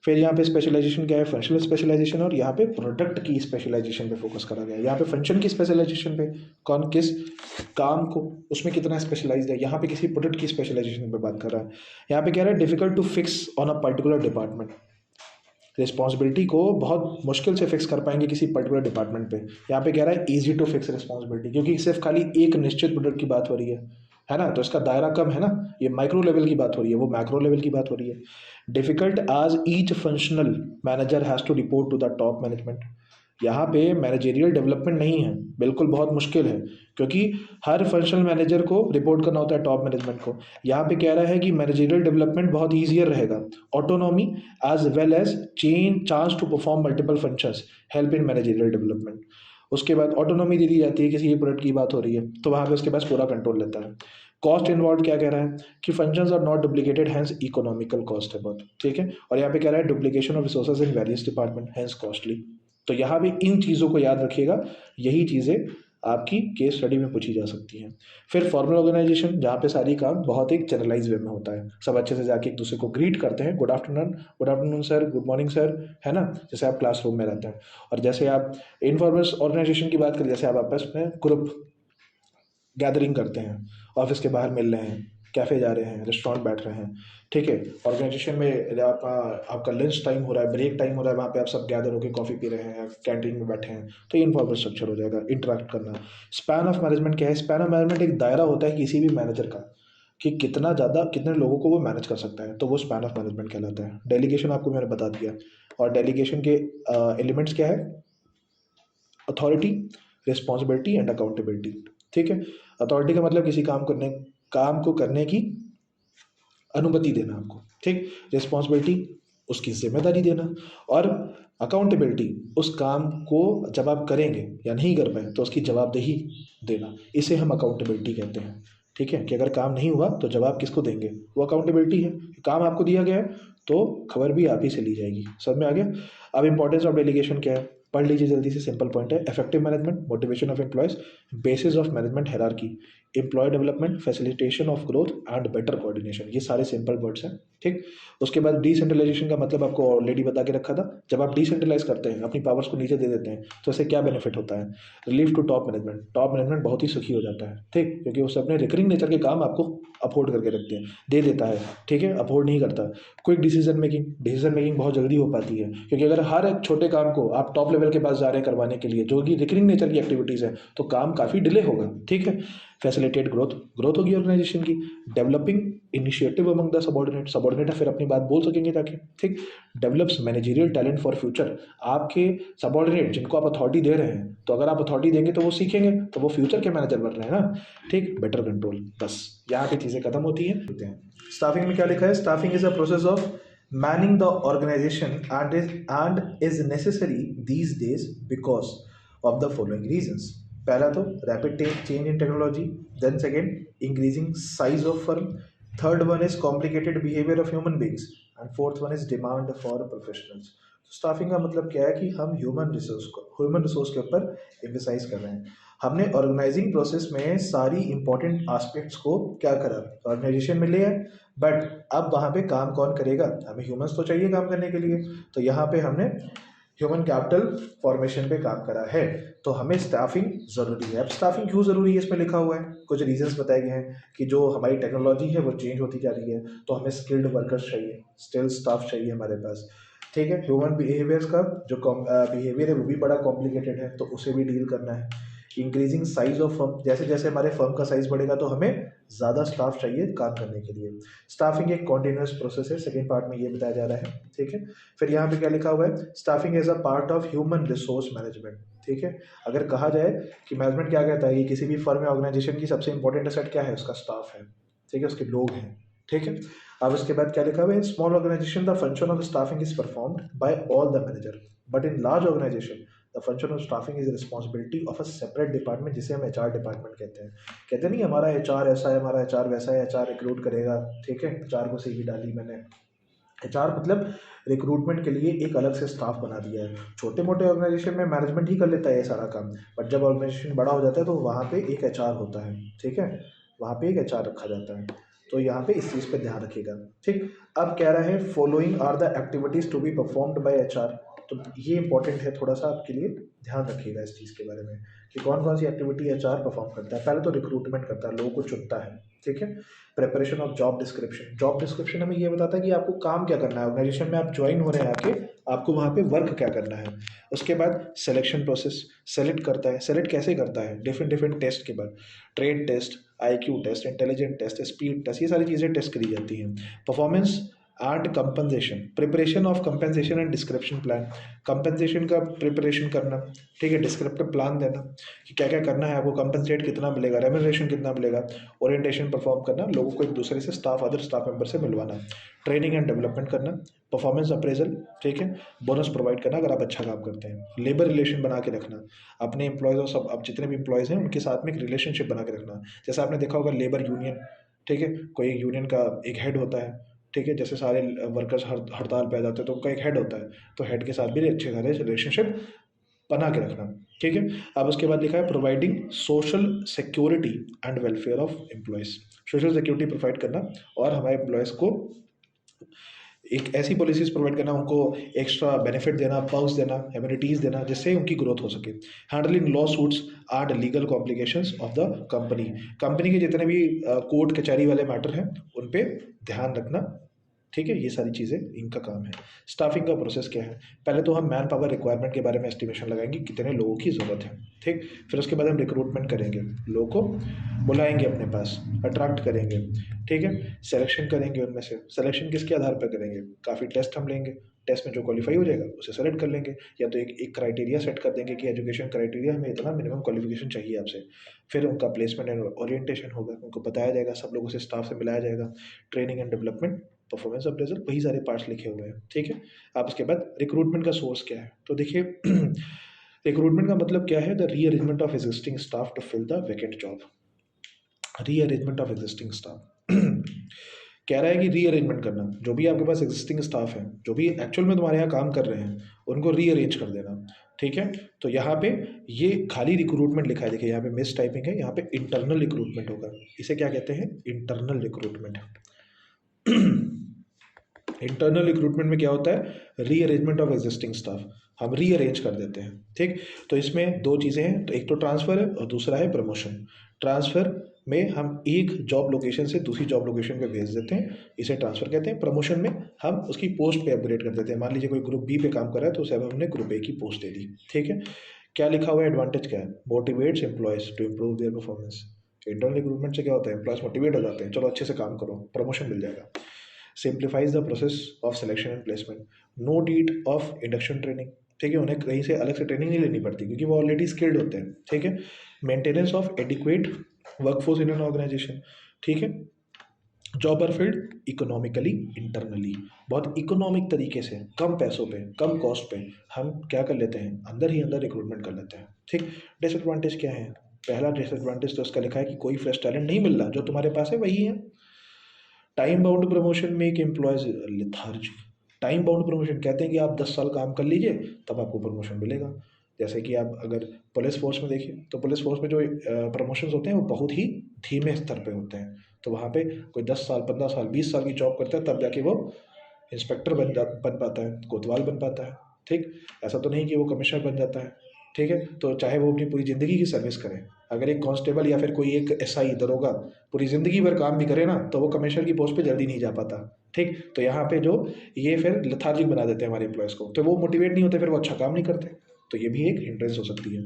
फिर यहाँ पे स्पेशलाइजेशन क्या है? फंक्शनल स्पेशलाइजेशन, और यहाँ पे प्रोडक्ट की स्पेशलाइजेशन पे फोकस करा गया है। यहाँ पे फंक्शन की स्पेशलाइजेशन पे, कौन किस काम को उसमें कितना स्पेशलाइज्ड है, यहाँ पे किसी प्रोडक्ट की स्पेशलाइजेशन पे बात कर रहा है। यहाँ पे कह रहा है difficult to fix on a particular department, responsibility को बहुत मुश्किल से फिक्स कर पाएंगे किसी पर्टिकुलर डिपार्टमेंट पे। यहाँ पे कह रहा है इजी टू फिक्स रिस्पॉन्सिबिलिटी, क्योंकि सिर्फ खाली एक निश्चित प्रोडक्ट की बात हो रही है ना, तो इसका दायरा कम है ना। ये माइक्रो लेवल की बात हो रही है, वो मैक्रो लेवल की बात हो रही है। डिफिकल्ट आज each functional manager has to report to the top management. यहाँ पे मैनेजेरियल डेवलपमेंट नहीं है, बिल्कुल बहुत मुश्किल है, क्योंकि हर फंक्शनल मैनेजर को रिपोर्ट करना होता है टॉप मैनेजमेंट को। यहाँ पे कह रहा है कि मैनेजेरियल डेवलपमेंट बहुत ईजियर रहेगा। Autonomy as well as chance to perform multiple functions help in managerial development. उसके बाद ऑटोनॉमी दे दी जाती है, किसी एक प्रोडक्ट की बात हो रही है तो वहाँ पे उसके पास पूरा कंट्रोल लेता है। कॉस्ट इन्वॉल्व क्या कह रहा है कि functions are not duplicated, hence economical cost है बहुत। ठीक है, और यहाँ पे कह रहा है duplication of resources in various department hence costly. तो यहाँ भी इन चीज़ों को याद रखिएगा, यही चीज़ें आपकी केस स्टडी में पूछी जा सकती हैं। फिर फॉर्मल ऑर्गेनाइजेशन, जहाँ पे सारी काम बहुत एक जनरलाइज वे में होता है, सब अच्छे से जाके एक दूसरे को ग्रीट करते हैं, good afternoon sir, good morning sir, है ना, जैसे आप क्लासरूम में रहते हैं। और जैसे आप इनफॉर्मल ऑर्गेनाइजेशन की बात करें, जैसे आप आपस में ग्रुप गैदरिंग करते हैं, ऑफिस के बाहर मिल रहे हैं, कैफ़े जा रहे हैं, रेस्टोरेंट बैठ रहे हैं। ठीक है, ऑर्गेनाइजेशन में आपका लंच टाइम हो रहा है, ब्रेक टाइम हो रहा है, वहाँ पे आप सब गैदर होकर कॉफ़ी पी रहे हैं, कैंटीन में बैठे हैं, तो ये इनफॉर्मल स्ट्रक्चर हो जाएगा। इंटरेक्ट करना। स्पैन ऑफ मैनेजमेंट क्या है? स्पैन ऑफ मैनेजमेंट एक दायरा होता है किसी भी मैनेजर का, कि कितना ज़्यादा कितने लोगों को वो मैनेज कर सकता है, तो वो स्पैन ऑफ मैनेजमेंट कहलाता है। डेलीगेशन आपको मैंने बता दिया, और डेलीगेशन के एलिमेंट्स क्या है? Authority, responsibility and accountability. ठीक है, अथॉरिटी का मतलब किसी काम को करने की अनुमति देना आपको, ठीक। रिस्पॉन्सिबिलिटी, उसकी जिम्मेदारी देना, और अकाउंटेबिलिटी, उस काम को जब आप करेंगे या नहीं कर पाए तो उसकी जवाबदेही देना, इसे हम अकाउंटेबिलिटी कहते हैं। ठीक है, कि अगर काम नहीं हुआ तो जवाब किसको देंगे, वो अकाउंटेबिलिटी है। काम आपको दिया गया है तो खबर भी आप ही से ली जाएगी। समझ में आ गया? अब इंपॉर्टेंस ऑफ डेलीगेशन क्या है? पढ़ लीजिए जल्दी से, सिंपल पॉइंट है। Effective management, motivation of employees, basis of management hierarchy, employee development, facilitation of growth and better coordination, ये सारे सिंपल वर्ड्स हैं। ठीक, उसके बाद डिसेंट्रलाइजेशन का मतलब आपको ऑलरेडी बता के रखा था। जब आप डिसेंट्रलाइज करते हैं, अपनी पावर्स को नीचे दे देते हैं, तो इससे क्या बेनिफिट होता है? Relief to top management, top management बहुत ही सुखी हो जाता है। ठीक, क्योंकि उससे अपने रिकरिंग नेचर के काम आपको अफोर्ड करके रखते हैं, दे देता है। ठीक है, अफोर्ड नहीं करता। Quick decision making, decision making बहुत जल्दी हो पाती है, क्योंकि अगर हर एक छोटे काम को आप टॉप लेवल के पास जा रहे हैं करवाने के लिए, जो कि रिकरिंग नेचर की एक्टिविटीज़ है, तो काम काफ़ी डिले होगा। ठीक है, फैसिलिटेट ग्रोथ, ग्रोथ होगी ऑर्गेनाइजेशन की। Developing initiative among the subordinate, subordinate है फिर अपनी बात बोल सकेंगे ताकि। ठीक, develops managerial talent for future, आपके सबॉर्डिनेट जिनको आप अथॉरिटी दे रहे हैं, तो अगर आप अथॉरिटी देंगे तो वो सीखेंगे, तो वो फ्यूचर के मैनेजर बन रहे हैं ना। ठीक, बेटर कंट्रोल, बस यहाँ पे चीज़ें खत्म होती हैं। स्टाफिंग में क्या लिखा है? Staffing is a process of manning the organization and is necessary these days because of the following reasons. पहला तो rapid change in technology, then second increasing size of firm, third one is complicated behaviour of human beings, and fourth one is demand for professionals. Staffing का मतलब क्या है कि हम human resource के ऊपर एम्फेसाइज कर रहे हैं। हमने ऑर्गेनाइजिंग प्रोसेस में सारी इंपॉर्टेंट एस्पेक्ट्स को क्या करा, ऑर्गेनाइजेशन में ले आए। बट अब वहाँ पे काम कौन करेगा? हमें ह्यूमंस तो चाहिए काम करने के लिए, तो यहाँ पे हमने ह्यूमन कैपिटल फॉर्मेशन पे काम करा है, तो हमें स्टाफिंग ज़रूरी है। अब स्टाफिंग क्यों ज़रूरी है इसमें लिखा हुआ है, कुछ रीजंस बताए गए हैं कि जो हमारी टेक्नोलॉजी है वो चेंज होती जा रही है, तो हमें स्किल्ड वर्कर्स चाहिए, स्किल्ड स्टाफ चाहिए हमारे पास। ठीक है, ह्यूमन बिहेवियर्स का जो बिहेवियर है वो भी बड़ा कॉम्प्लिकेटेड है, तो उसे भी डील करना है। इंक्रीजिंग साइज ऑफ फर्म, जैसे जैसे हमारे फर्म का साइज बढ़ेगा तो हमें ज़्यादा स्टाफ चाहिए काम करने के लिए। स्टाफिंग एक कॉन्टिन्यूस प्रोसेस है, सेकेंड पार्ट में ये बताया जा रहा है। ठीक है, फिर यहाँ पे क्या लिखा हुआ है? Staffing as a part of human resource management. ठीक है, अगर कहा जाए कि मैनेजमेंट क्या कहता है कि किसी भी फर्म या ऑर्गेनाइजेशन की सबसे इंपॉर्टेंट एसेट क्या है? उसका स्टाफ है। ठीक है, उसके लोग हैं। ठीक है, अब उसके बाद क्या लिखा हुआ है? In small organization the function of staffing is performed by all the manager, but in large organization the function of staffing is responsibility of a separate department, जिसे हम एचआर डिपार्टमेंट कहते हैं। कहते नहीं हमारा एचआर ऐसा है, हमारा एचआर वैसा है, एचआर रिक्रूट करेगा। ठीक है, एचआर को सीवी डाली मैंने, एचआर मतलब रिक्रूटमेंट के लिए एक अलग से स्टाफ बना दिया है। छोटे मोटे ऑर्गेनाइजेशन में मैनेजमेंट ही कर लेता है ये सारा काम, बट जब ऑर्गेनाइजेशन बड़ा हो जाता है तो वहाँ पे एक एचआर होता है। ठीक है, वहाँ पे एक एचआर रखा जाता है, तो यहाँ पे इस चीज़ पे ध्यान रखिएगा। ठीक, अब कह रहा है following are the activities to be performed by HR, तो ये इंपॉर्टेंट है, थोड़ा सा आपके लिए ध्यान रखिएगा इस चीज़ के बारे में कि कौन कौन सी एक्टिविटी एचआर परफॉर्म करता है। पहले तो रिक्रूटमेंट करता है, लोगों को चुनता है। ठीक है, preparation of job description, job description हमें ये बताता है कि आपको काम क्या करना है, ऑर्गेनाइजेशन में आप ज्वाइन हो रहे हैं आके, आपको वहाँ पे वर्क क्या करना है। उसके बाद सिलेक्शन प्रोसेस, सेलेक्ट करता है। सेलेक्ट कैसे करता है? डिफरेंट डिफरेंट टेस्ट के बाद, trade test, IQ test, intelligent test, speed test, ये सारी चीज़ें टेस्ट करी जाती हैं। Performance and compensation, preparation of compensation and description plan, compensation का प्रिपरेशन करना। ठीक है, डिस्क्रिप्टिव प्लान देना कि क्या क्या करना है आपको, कंपनसेट कितना मिलेगा, रेम्यूनरेशन कितना मिलेगा, ओरिएंटेशन परफॉर्म करना, लोगों को एक दूसरे से स्टाफ, अदर स्टाफ मेंबर से मिलवाना, ट्रेनिंग एंड डेवलपमेंट करना, परफॉर्मेंस अप्रेजल। ठीक है, बोनस प्रोवाइड करना अगर आप अच्छा काम करते हैं, लेबर रिलेशन बना के रखना, अपने एम्प्लॉयज़ और सब, अब जितने भी एम्प्लॉयज़ हैं उनके साथ में एक रिलेशनशिप बना के रखना। जैसे आपने देखा होगा लेबर यूनियन, ठीक है, कोई एक यूनियन का एक हेड होता है। ठीक है, जैसे सारे वर्कर्स हड़ताल पे आ जाते हैं तो उनका एक हेड होता है, तो हेड के साथ भी अच्छे खासे रिलेशनशिप बना के रखना। ठीक है, अब उसके बाद लिखा है providing social security and welfare of employees, social security provide करना और हमारे एम्प्लॉयज़ को एक ऐसी पॉलिसीज प्रोवाइड करना, उनको एक्स्ट्रा बेनिफिट देना, पर्क्स देना, एम्यूनिटीज़ देना, जिससे उनकी ग्रोथ हो सके। Handling law suits and legal complications of the company, company के जितने भी कोर्ट कचहरी वाले मैटर हैं उन पे ध्यान रखना। ठीक है, ये सारी चीज़ें इनका काम है। स्टाफिंग का प्रोसेस क्या है? पहले तो हम मैन पावर रिक्वायरमेंट के बारे में एस्टिमेशन लगाएंगे, कितने लोगों की ज़रूरत है। ठीक, फिर उसके बाद हम रिक्रूटमेंट करेंगे, लोगों को बुलाएंगे अपने पास, अट्रैक्ट करेंगे। ठीक है, सिलेक्शन करेंगे, उनमें से सिलेक्शन किसके आधार पर करेंगे? काफ़ी टेस्ट हम लेंगे, टेस्ट में जो क्वालिफाई हो जाएगा उसे सेलेक्ट कर लेंगे, या तो एक क्राइटेरिया सेट कर देंगे कि एजुकेशन क्राइटेरिया हमें इतना मिनिमम क्वालिफिकेशन चाहिए आपसे। फिर उनका प्लेसमेंट एंड ओरिएंटेशन होगा, उनको बताया जाएगा, सब लोगों से, स्टाफ से मिलाया जाएगा, training and development, performance appraisal, वही सारे पार्ट्स लिखे हुए हैं। ठीक है, अब उसके बाद रिक्रूटमेंट का सोर्स क्या है? तो देखिए रिक्रूटमेंट का मतलब क्या है? The rearrangement of existing staff to fill the vacant job, rearrangement of existing staff कह रहा है कि रीअरेंजमेंट करना, जो भी आपके पास एग्जिस्टिंग स्टाफ है, जो भी एक्चुअल में तुम्हारे यहाँ काम कर रहे हैं, उनको रीअरेंज कर देना। ठीक है। तो यहाँ पे ये खाली रिक्रूटमेंट लिखा है, देखिए यहाँ पे मिस टाइपिंग है, यहाँ पे इंटरनल रिक्रूटमेंट होगा। इसे क्या कहते हैं? Internal recruitment. इंटरनल रिक्रूटमेंट में क्या होता है? रीअरेंजमेंट ऑफ एग्जिस्टिंग स्टाफ, हम रीअरेंज कर देते हैं। ठीक, तो इसमें दो चीज़ें हैं, तो एक तो ट्रांसफ़र है और दूसरा है प्रमोशन। ट्रांसफ़र में हम एक जॉब लोकेशन से दूसरी जॉब लोकेशन पे भेज देते हैं, इसे ट्रांसफ़र कहते हैं। प्रमोशन में हम उसकी पोस्ट पे अपग्रेड कर देते हैं। मान लीजिए कोई ग्रुप बी पे काम कर रहा है तो उसे अब हमने ग्रुप ए की पोस्ट दे दी। ठीक है, क्या लिखा हुआ है? एडवांटेज क्या है? Motivates employees to improve their performance. Internal recruitment से क्या होता है? एम्प्लॉयज़ मोटिवेट हो जाते हैं, चलो अच्छे से काम करो, प्रमोशन मिल जाएगा। Simplifies the process of selection and placement, no need of induction training. ठीक है, उन्हें कहीं से अलग से ट्रेनिंग नहीं लेनी पड़ती क्योंकि वो ऑलरेडी स्किल्ड होते हैं। ठीक है, maintenance of adequate workforce in an organization. ठीक है, job are filled economically internally, बहुत इकोनॉमिक तरीके से, कम पैसों पे, कम कॉस्ट पे हम क्या कर लेते हैं? अंदर ही अंदर रिक्रूटमेंट कर लेते हैं। ठीक, डिसएडवांटेज क्या है? पहला डिसएडवांटेज तो उसका लिखा है कि कोई फ्रेश टैलेंट नहीं मिल रहा, जो तुम्हारे पास है वही है। Time bound promotion make employees lethargic. Time bound promotion कहते हैं कि आप 10 साल काम कर लीजिए तब आपको प्रमोशन मिलेगा। जैसे कि आप अगर पुलिस फोर्स में देखिए तो पुलिस फोर्स में जो प्रमोशंस होते हैं वो बहुत ही धीमे स्तर पे होते हैं। तो वहाँ पे कोई 10 साल, 15 साल, 20 साल की जॉब करता है तब जाके वो इंस्पेक्टर बन पाता है, कोतवाल बन पाता है। ठीक, ऐसा तो नहीं कि वो कमिश्नर बन जाता है। ठीक है, तो चाहे वो अपनी पूरी ज़िंदगी की सर्विस करे, अगर एक कांस्टेबल या फिर कोई एक एसआई दरोगा पूरी ज़िंदगी भर काम भी करे ना तो वो कमिश्नर की पोस्ट पे जल्दी नहीं जा पाता। ठीक, तो यहाँ पे जो ये फिर लेथार्जिक बना देते हैं हमारे एम्प्लॉयज़ को, तो वो मोटिवेट नहीं होते, फिर वो अच्छा काम नहीं करते। तो ये भी एक हिंड्रेंस हो सकती है।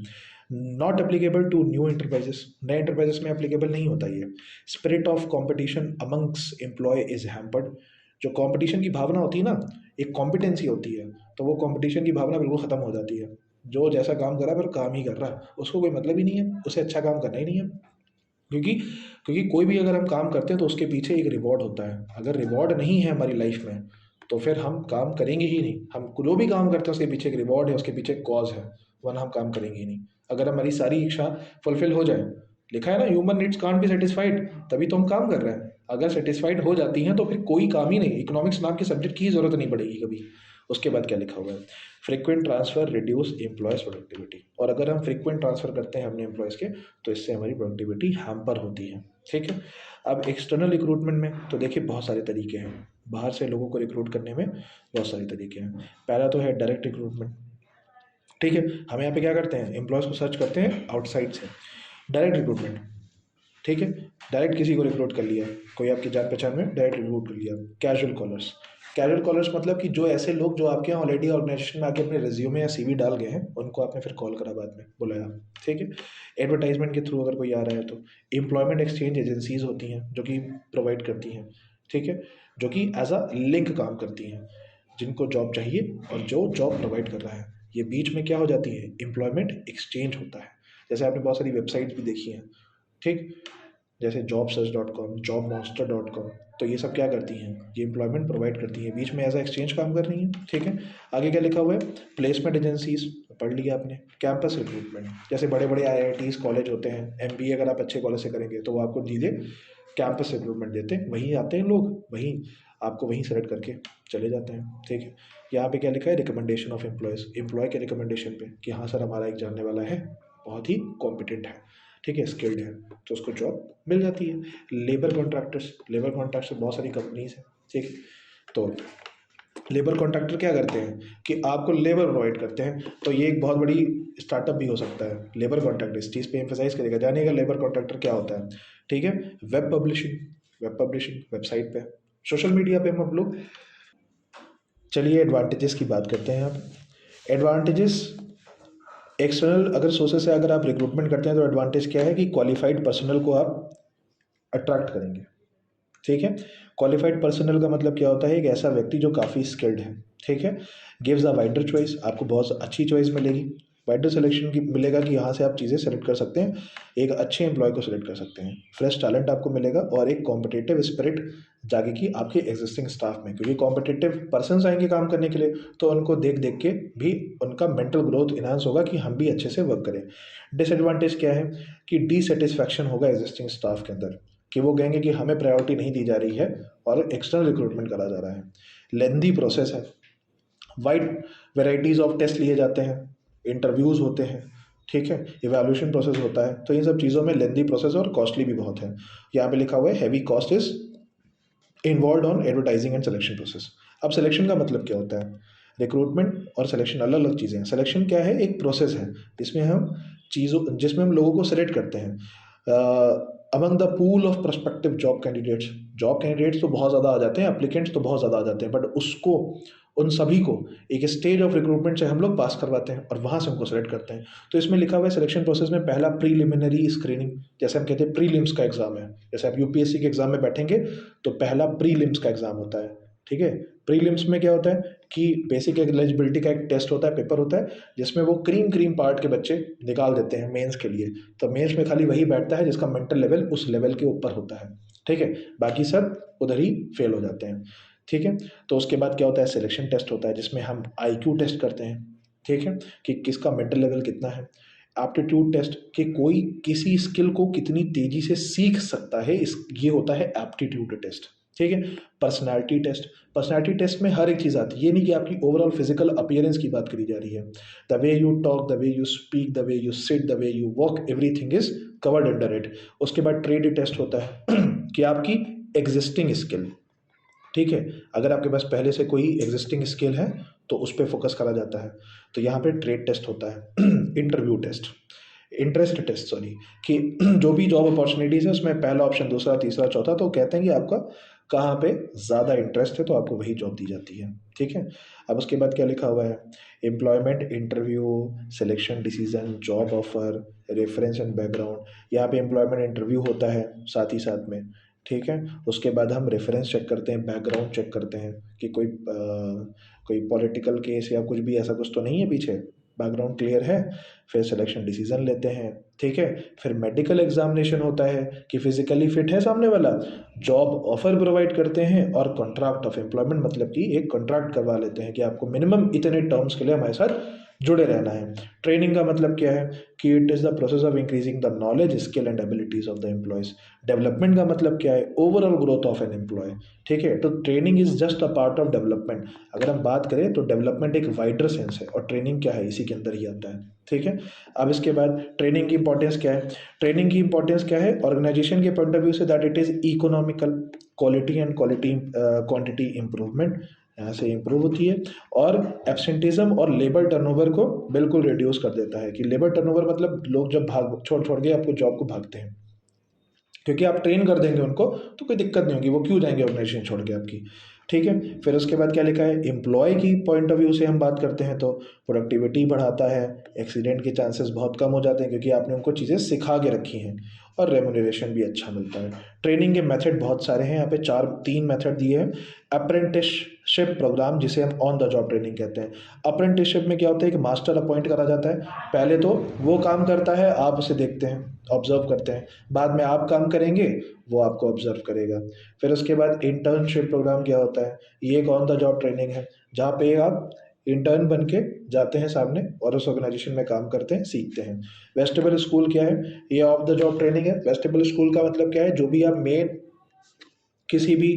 Not applicable to new enterprises, नए इंटरप्राइजेस में एप्लीकेबल नहीं होता ये। Spirit of competition amongst employee is hampered. जो कंपटीशन की भावना होती है ना, एक कॉम्पिटेंसी होती है, तो वो कंपटीशन की भावना बिल्कुल ख़त्म हो जाती है। जो जैसा काम कर रहा है फिर काम ही कर रहा है, उसको कोई मतलब ही नहीं है, उसे अच्छा काम करना ही नहीं है। क्योंकि क्योंकि कोई भी अगर हम काम करते हैं तो उसके पीछे एक रिवॉर्ड होता है। अगर रिवॉर्ड नहीं है हमारी लाइफ में तो फिर हम काम करेंगे ही नहीं। हम जो भी काम करते हैं उसके पीछे एक रिवॉर्ड है, उसके पीछे एक कॉज है, वरना हम काम करेंगे ही नहीं। अगर हमारी सारी इच्छा फुलफिल हो जाए, लिखा है ना human needs can't be satisfied, तभी तो हम काम कर रहे हैं। अगर सेटिस्फाइड हो जाती हैं तो फिर कोई काम ही नहीं, इकोनॉमिक्स नाम के सब्जेक्ट की ही जरूरत नहीं पड़ेगी कभी। उसके बाद क्या लिखा हुआ है? Frequent transfer reduce employees productivity. और अगर हम फ्रिक्वेंट ट्रांसफर करते हैं अपने एम्प्लॉयज़ के तो इससे हमारी प्रोडक्टिविटी हैम्पर होती है। ठीक है, अब एक्सटर्नल रिक्रूटमेंट में तो देखिए बहुत सारे तरीके हैं, बाहर से लोगों को रिक्रूट करने में बहुत सारे तरीके हैं। पहला तो है डायरेक्ट रिक्रूटमेंट। ठीक है, हम यहाँ पे क्या करते हैं? एम्प्लॉयज़ को सर्च करते हैं आउटसाइड से, डायरेक्ट रिक्रूटमेंट। ठीक है, डायरेक्ट किसी को रिक्रूट कर लिया, कोई आपकी जान पहचान में डायरेक्ट रिक्रूट कर लिया। कैजुअल कॉलर्स, कैजुअल कॉलर्स मतलब कि जो ऐसे लोग जो आपके यहाँ ऑलरेडी ऑर्गेनाइजेशन में आके अपने रिज्यूमे या सीवी डाल गए हैं, उनको आपने फिर कॉल करा, बाद में बुलाया। ठीक है, एडवर्टाइजमेंट के थ्रू अगर कोई आ रहा है तो एम्प्लॉयमेंट एक्सचेंज एजेंसीज होती हैं जो कि प्रोवाइड करती हैं। ठीक है, जो कि एज अ लिंक काम करती हैं, जिनको जॉब चाहिए और जो जॉब प्रोवाइड कर रहा है, ये बीच में क्या हो जाती है? एम्प्लॉयमेंट एक्सचेंज होता है। जैसे आपने बहुत सारी वेबसाइट्स भी देखी हैं, ठीक, जैसे jobsearch.com, jobmonster.com, तो ये सब क्या करती हैं? ये एम्प्लॉयमेंट प्रोवाइड करती हैं, बीच में एज अ एक्सचेंज काम कर रही हैं। ठीक है, आगे क्या लिखा हुआ है? प्लेसमेंट एजेंसीज, पढ़ लिया आपने। कैंपस रिक्रूटमेंट, जैसे बड़े बड़े आईआईटीज कॉलेज होते हैं, एमबीए अगर आप अच्छे कॉलेज से करेंगे तो वो आपको सीधे कैंपस रिक्रूटमेंट देते हैं, वहीं आते हैं लोग, वहीं आपको वहीं सेलेक्ट करके चले जाते हैं। ठीक है, यहाँ पे क्या लिखा है? रिकमेंडेशन ऑफ एम्प्लॉयज़, एम्प्लॉय के रिकमेंडेशन पे कि हाँ सर हमारा एक जानने वाला है, बहुत ही कॉम्पिटेंट है, ठीक है, स्किल्ड है, तो उसको जॉब मिल जाती है। लेबर कॉन्ट्रैक्टर्स, लेबर कॉन्ट्रैक्टर्स बहुत सारी कंपनीज हैं। ठीक है, तो लेबर कॉन्ट्रैक्टर क्या करते हैं कि आपको लेबर प्रोवाइड करते हैं। तो ये एक बहुत बड़ी स्टार्टअप भी हो सकता है। लेबर कॉन्ट्रैक्टर इस चीज़ पे एम्फेसाइज करेगा, जानिएगा लेबर कॉन्ट्रैक्टर क्या होता है। ठीक है, web publishing, web publishing website पे, सोशल मीडिया पे हम लोग। चलिए एडवांटेजेस की बात करते हैं। आप एडवांटेजेस एक्सटर्नल अगर सोर्सेस से अगर आप रिक्रूटमेंट करते हैं तो एडवांटेज क्या है कि क्वालिफाइड पर्सनल को आप अट्रैक्ट करेंगे। ठीक है, क्वालिफाइड पर्सनल का मतलब क्या होता है? एक ऐसा व्यक्ति जो काफ़ी स्किल्ड है। ठीक है, गिव्स अ वाइडर चॉइस, आपको बहुत अच्छी चॉइस मिलेगी, वाइडर सिलेक्शन की मिलेगा कि यहाँ से आप चीज़ें सेलेक्ट कर सकते हैं, एक अच्छे एम्प्लॉय को सिलेक्ट कर सकते हैं, फ्रेश टैलेंट आपको मिलेगा और एक कॉम्पिटिटिव स्पिरिट जागेगी आपके एग्जिस्टिंग स्टाफ में, क्योंकि कॉम्पिटिटिव पर्सन आएंगे काम करने के लिए तो उनको देख देख के भी उनका मेंटल ग्रोथ इन्हांस होगा कि हम भी अच्छे से वर्क करें। डिसएडवांटेज क्या है कि डिससेटिस्फैक्शन होगा एग्जिस्टिंग स्टाफ के अंदर, कि वो कहेंगे कि हमें प्रायोरिटी नहीं दी जा रही है और एक्सटर्नल रिक्रूटमेंट करा जा रहा है। लेंदी प्रोसेस है, वाइड वेराइटीज़ ऑफ टेस्ट लिए जाते हैं, इंटरव्यूज़ होते हैं, ठीक है, इवैल्यूएशन प्रोसेस होता है। तो इन सब चीज़ों में लेंदी प्रोसेस और कॉस्टली भी बहुत है। यहाँ पे लिखा हुआ है heavy cost is involve on advertising and selection process. अब सिलेक्शन का मतलब क्या होता है? रिक्रूटमेंट और सिलेक्शन अलग अलग चीज़ें हैं। सिलेक्शन क्या है? एक प्रोसेस है जिसमें हम लोगों को सिलेक्ट करते हैं among the pool of prospective job candidates तो बहुत ज़्यादा आ जाते हैं, एप्लीकेंट्स तो बहुत ज़्यादा आ जाते हैं, बट उन सभी को एक स्टेज ऑफ रिक्रूटमेंट से हम लोग पास करवाते हैं और वहाँ से उनको सेलेक्ट करते हैं। तो इसमें लिखा हुआ है सिलेक्शन प्रोसेस में पहला प्रीलिमिनरी स्क्रीनिंग, जैसे हम कहते हैं प्रीलिम्स का एग्जाम है। जैसे आप यूपीएससी के एग्जाम में बैठेंगे तो पहला प्रीलिम्स का एग्जाम होता है, ठीक है। प्रीलिम्स में क्या होता है कि बेसिक एलिजिबिलिटी का एक टेस्ट होता है, पेपर होता है, जिसमें वो क्रीम पार्ट के बच्चे निकाल देते हैं मेंस के लिए। तो मेंस में खाली वही बैठता है जिसका मेंटल लेवल उस लेवल के ऊपर होता है, ठीक है, बाकी सब उधर ही फेल हो जाते हैं, ठीक है। तो उसके बाद क्या होता है? सिलेक्शन टेस्ट होता है जिसमें हम आईक्यू टेस्ट करते हैं, ठीक है, कि किसका मेंटल लेवल कितना है। एप्टीट्यूड टेस्ट कि कोई किसी स्किल को कितनी तेजी से सीख सकता है, ये होता है एप्टीट्यूड टेस्ट, ठीक है। पर्सनैलिटी टेस्ट में हर एक चीज़ आती है, ये नहीं कि आपकी ओवरऑल फिजिकल अपीयरेंस की बात करी जा रही है। The way you talk, the way you speak, the way you sit, the way you walk, everything is covered under it. उसके बाद ट्रेड टेस्ट होता है कि आपकी एग्जिस्टिंग स्किल, ठीक है, अगर आपके पास पहले से कोई एग्जिस्टिंग स्किल है तो उस पर फोकस करा जाता है। तो यहाँ पे ट्रेड टेस्ट होता है। इंटरेस्ट टेस्ट सॉरी, कि जो भी जॉब अपॉर्चुनिटीज़ है उसमें पहला ऑप्शन, दूसरा, तीसरा, चौथा, तो कहते हैं कि आपका कहाँ पे ज़्यादा इंटरेस्ट है तो आपको वही जॉब दी जाती है, ठीक है। अब उसके बाद क्या लिखा हुआ है? Employment interview, selection decision, job offer, reference and background. यहाँ पे एम्प्लॉयमेंट इंटरव्यू होता है साथ ही साथ में, ठीक है। उसके बाद हम रेफरेंस चेक करते हैं, बैकग्राउंड चेक करते हैं कि कोई पॉलिटिकल केस या कुछ भी ऐसा कुछ तो नहीं है पीछे, बैकग्राउंड क्लियर है। फिर सिलेक्शन डिसीजन लेते हैं, ठीक है। फिर मेडिकल एग्जामिनेशन होता है कि फिजिकली फिट है सामने वाला, जॉब ऑफर प्रोवाइड करते हैं, और कॉन्ट्रैक्ट ऑफ एम्प्लॉयमेंट मतलब कि एक कॉन्ट्रैक्ट करवा लेते हैं कि आपको मिनिमम इतने टर्म्स के लिए हमारे साथ जुड़े रहना है। ट्रेनिंग का मतलब क्या है कि it is the process of increasing the knowledge, skill and abilities of the employees. Development का मतलब क्या है? Overall growth of an employee, ठीक है। तो training is just a part of development. अगर हम बात करें तो डेवलपमेंट एक वाइडर सेंस है और ट्रेनिंग क्या है, इसी के अंदर ही आता है, ठीक है। अब इसके बाद ट्रेनिंग की इंपॉर्टेंस क्या है? ट्रेनिंग की इंपॉर्टेंस क्या है ऑर्गेनाइजेशन के पॉइंट ऑफ व्यू से? That it is economical, quality and quantity improvement यहाँ से इंप्रूव होती है, और एब्सेंटिज्म और लेबर टर्नओवर को बिल्कुल रिड्यूस कर देता है। कि लेबर टर्नओवर मतलब लोग जब भाग छोड़ के आपको जॉब को भागते हैं, क्योंकि आप ट्रेन कर देंगे उनको तो कोई दिक्कत नहीं होगी, वो क्यों जाएंगे ऑर्गेनाइजेशन छोड़ के आपकी, ठीक है। फिर उसके बाद क्या लिखा है? एम्प्लॉय की पॉइंट ऑफ व्यू से हम बात करते हैं तो प्रोडक्टिविटी बढ़ाता है, एक्सीडेंट के चांसेस बहुत कम हो जाते हैं क्योंकि आपने उनको चीज़ें सिखा के रखी हैं, और रेम्यूनरेशन भी अच्छा मिलता है। ट्रेनिंग के मेथड बहुत सारे हैं, यहाँ पे तीन मेथड दिए हैं। अप्रेंटिसशिप प्रोग्राम, जिसे हम ऑन द जॉब ट्रेनिंग कहते हैं। अप्रेंटिसशिप में क्या होता है कि मास्टर अपॉइंट करा जाता है, पहले तो वो काम करता है, आप उसे देखते हैं, ऑब्जर्व करते हैं, बाद में आप काम करेंगे, वो आपको ऑब्जर्व करेगा। फिर उसके बाद इंटर्नशिप प्रोग्राम क्या होता है? ये एक ऑन द जॉब ट्रेनिंग है जहाँ पे आप इंटर्न बन के जाते हैं सामने और उस ऑर्गेनाइजेशन में काम करते हैं, सीखते हैं। वेस्टेबल स्कूल क्या है? ये ऑफ द जॉब ट्रेनिंग है। वेस्टेबल स्कूल का मतलब क्या है? जो भी आप किसी भी